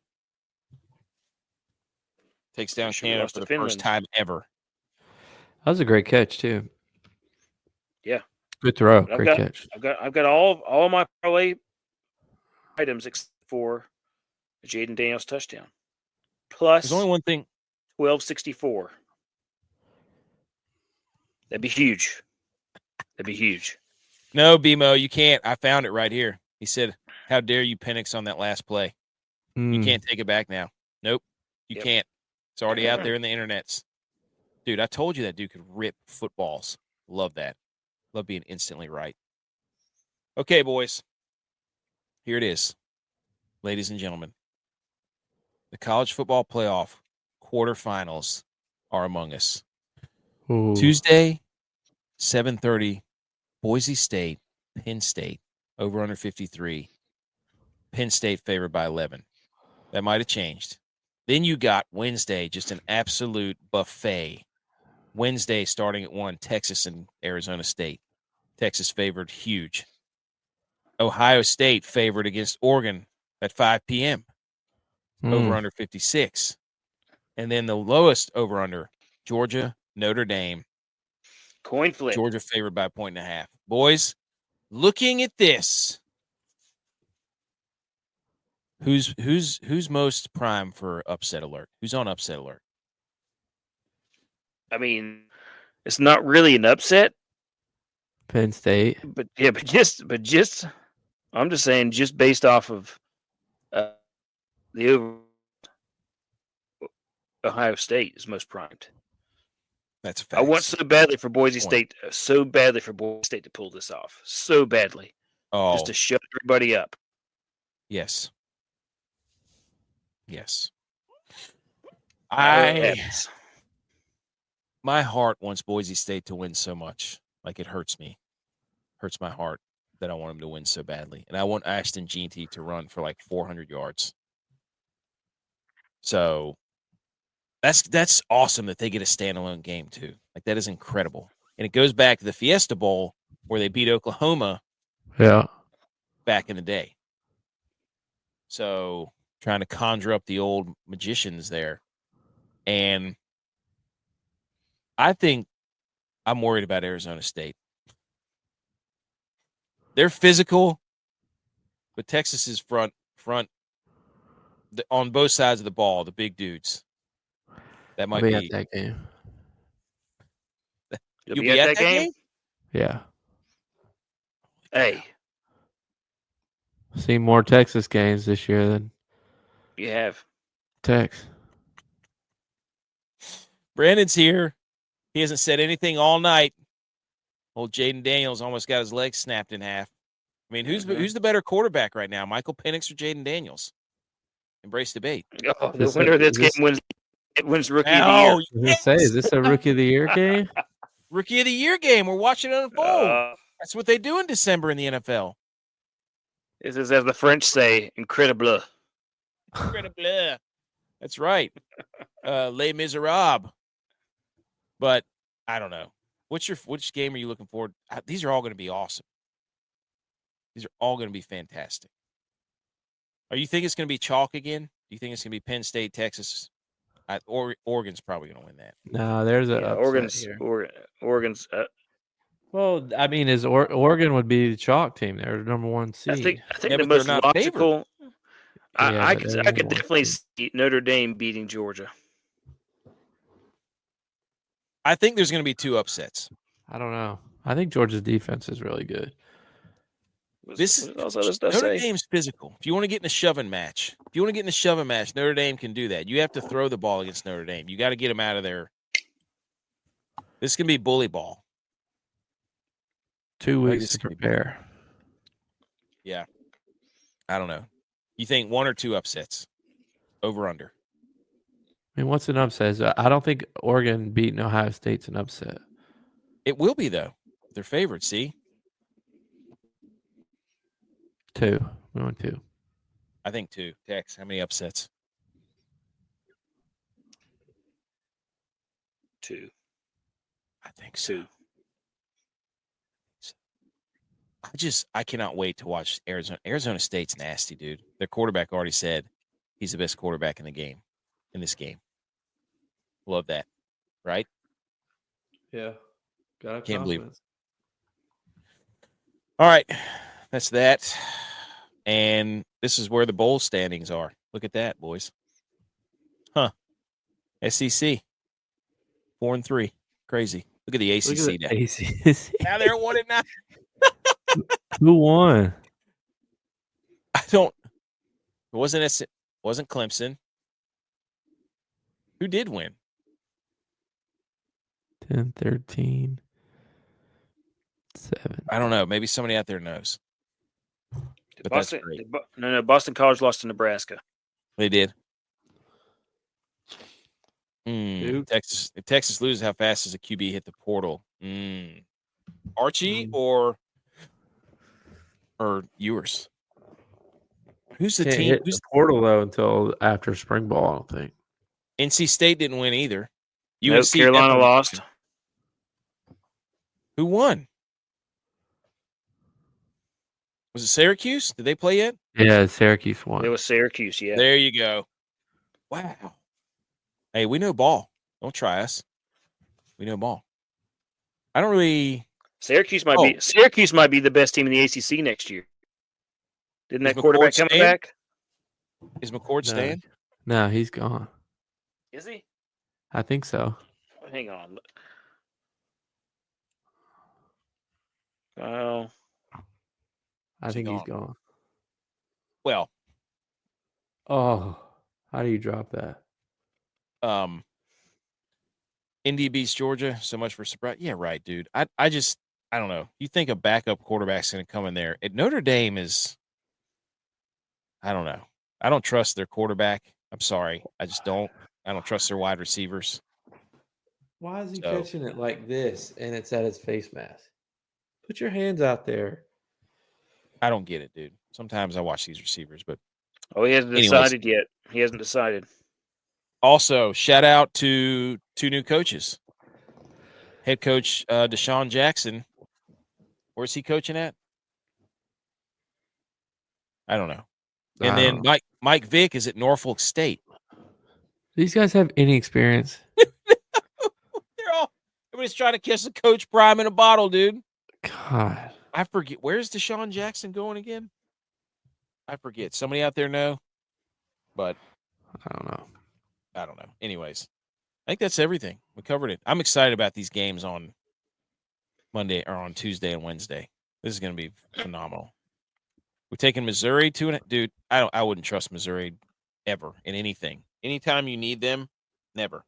Takes down Canada for the first time ever. That was a great catch, too. Yeah. Good throw. Great catch. I've got all my parlay items except for Jaden Daniels touchdown. Plus there's only one thing. 1264. That'd be huge. That'd be huge. No, BMO, you can't. I found it right here. He said, how dare you Penix on that last play? You can't take it back now. Nope. You can't. It's already out there in the internets. Dude, I told you that dude could rip footballs. Love that. Love being instantly right. Okay, boys. Here it is. Ladies and gentlemen. The college football playoff quarterfinals are among us. Ooh. Tuesday, 7:30, Boise State, Penn State, over under 53. Penn State favored by 11. That might have changed. Then you got Wednesday, just an absolute buffet. Wednesday starting at 1, Texas and Arizona State. Texas favored huge. Ohio State favored against Oregon at 5 p.m. Over under 56. And then the lowest over under, Georgia, Notre Dame. Coin flip. Georgia favored by 1.5. Boys, looking at this, who's most prime for upset alert? Who's on upset alert? I mean, it's not really an upset. Penn State. But just I'm just saying, just based off of the Ohio State is most primed. That's a fact. I want so badly for Boise State to pull this off. So badly. Oh. Just to shut everybody up. Yes. Yes. My heart wants Boise State to win so much. Like, it hurts me. Hurts my heart that I want them to win so badly. And I want Ashton Jeanty to run for like 400 yards. So that's awesome that they get a standalone game too. Like, that is incredible. And it goes back to the Fiesta Bowl where they beat Oklahoma back in the day. So trying to conjure up the old magicians there. And I think I'm worried about Arizona State. They're physical, but Texas is front on both sides of the ball, the big dudes. That might be at that game. You'll be at that game? Yeah. Hey. Seen more Texas games this year than you have. Tex. Brandon's here. He hasn't said anything all night. Old Jaden Daniels almost got his legs snapped in half. I mean, who's the better quarterback right now, Michael Penix or Jaden Daniels? Embrace debate. Oh, the winner of this game wins Rookie of the Year. Yes. Is this a Rookie of the Year game? Rookie of the Year game. We're watching it unfold. That's what they do in December in the NFL. This is, as the French say, incredible. Incredible. That's right. Les Miserables. But I don't know. Which game are you looking forward? These are all going to be awesome. These are all going to be fantastic. Are you think it's going to be chalk again? Do you think it's going to be Penn State, Texas? Oregon's probably going to win that. No, there's Oregon's. Well, I mean, Oregon would be the chalk team. They're the number 1 seed. I think the most logical. I could definitely see Notre Dame beating Georgia. I think there's going to be 2 upsets. I don't know. I think Georgia's defense is really good. Notre Dame's physical. If you want to get in a shoving match, Notre Dame can do that. You have to throw the ball against Notre Dame. You got to get them out of there. This can be bully ball. 2 weeks to prepare. Yeah. I don't know. You think 1 or 2 upsets? Over under. I mean, what's an upset? I don't think Oregon beating Ohio State's an upset. It will be, though. They're favored, see? 2. We went 2. I think 2. Tex, how many upsets? 2. I think so. I cannot wait to watch Arizona. Arizona State's nasty, dude. Their quarterback already said he's the best quarterback in this game. Love that, right? Yeah. Got Can't believe it. All right. That's that. And this is where the bowl standings are. Look at that, boys. Huh. SEC 4-3. Crazy. Look at the ACC now. ACC. Now they're 1-9. Who won? It wasn't Clemson. Who did win? 10-13. 7. I don't know. Maybe somebody out there knows. But Boston, that's great. No. Boston College lost to Nebraska. They did. If Texas loses, how fast does a QB hit the portal? Archie or Ewers? Who's the team? Hit the portal though until after spring ball, I don't think. NC State didn't win either. Nope, Carolina lost. Who won? Was it Syracuse? Did they play yet? Yeah, Syracuse won. It was Syracuse, yeah. There you go. Wow. Hey, we know ball. Don't try us. We know ball. I don't really. Syracuse might be the best team in the ACC next year. Didn't that quarterback come back? Is McCord staying? No, he's gone. Is he? I think so. Hang on. Oh. I think he's gone. Well. Oh, how do you drop that? Indy beats Georgia. So much for surprise. Yeah, right, dude. I don't know. You think a backup quarterback's going to come in there? At Notre Dame is. I don't know. I don't trust their quarterback. I'm sorry. I just don't. I don't trust their wide receivers. Why is he catching it like this and it's at his face mask? Put your hands out there. I don't get it, dude. Sometimes I watch these receivers, but he hasn't decided yet. He hasn't decided. Also, shout out to 2 new coaches. Head coach Deshaun Jackson. Where's he coaching at? I don't know. And then Mike Vick is at Norfolk State. These guys have any experience? Everybody's trying to kiss a Coach Prime in a bottle, dude. God. I forget. Where's Deshaun Jackson going again? I forget. Somebody out there know? But I don't know. Anyways, I think that's everything. We covered it. I'm excited about these games on Monday or on Tuesday and Wednesday. This is going to be phenomenal. We're taking Missouri dude. I wouldn't trust Missouri ever in anything. Anytime you need them, never.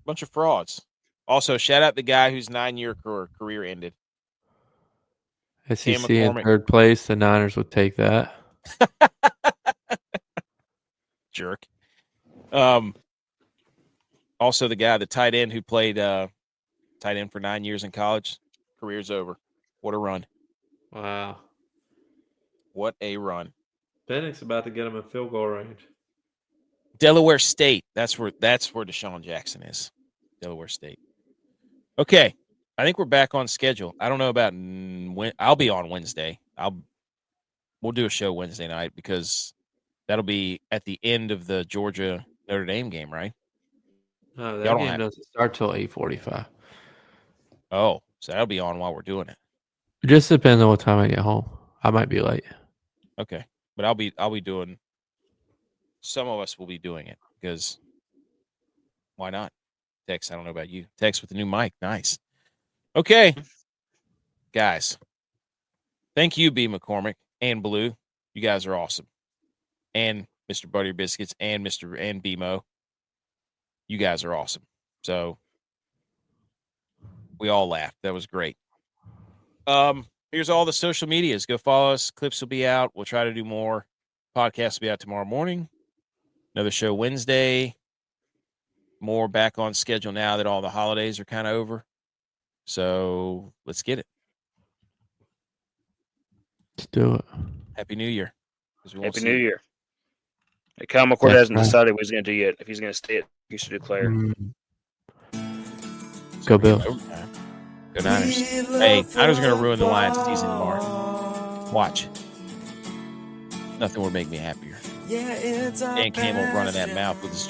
Bunch of frauds. Also, shout out the guy whose 9-year career ended. SEC in third place. The Niners would take that. Jerk. Also, the tight end who played tight end for 9 years in college, career's over. What a run! Wow, what a run! Pennick's about to get him in field goal range. Delaware State. That's where Deshaun Jackson is. Delaware State. Okay, I think we're back on schedule. I don't know about when. I'll be on Wednesday. We'll do a show Wednesday night because that'll be at the end of the Georgia Notre Dame game, right? No, that game doesn't start till 8:45. Oh, so that'll be on while we're doing it. It just depends on what time I get home. I might be late. Okay, but I'll be doing. Some of us will be doing it because why not? Tex, I don't know about you. Tex with the new mic, nice. Okay, guys. Thank you, B. McCormick and Blue. You guys are awesome. And Mr. Butter Biscuits and BMO. You guys are awesome. So we all laughed. That was great. Here's all the social medias. Go follow us. Clips will be out. We'll try to do more. Podcast will be out tomorrow morning. Another show Wednesday. More back on schedule now that all the holidays are kind of over. So let's get it. Let's do it. Happy New Year. Happy New Year. Kyle McCord hasn't decided what he's going to do yet. If he's going to stay at Houston Declare. Go Bills. Go Niners. Hey, Niners are going to ruin the Lions season tomorrow. Watch. Nothing would make me happier. Dan Campbell running that mouth with his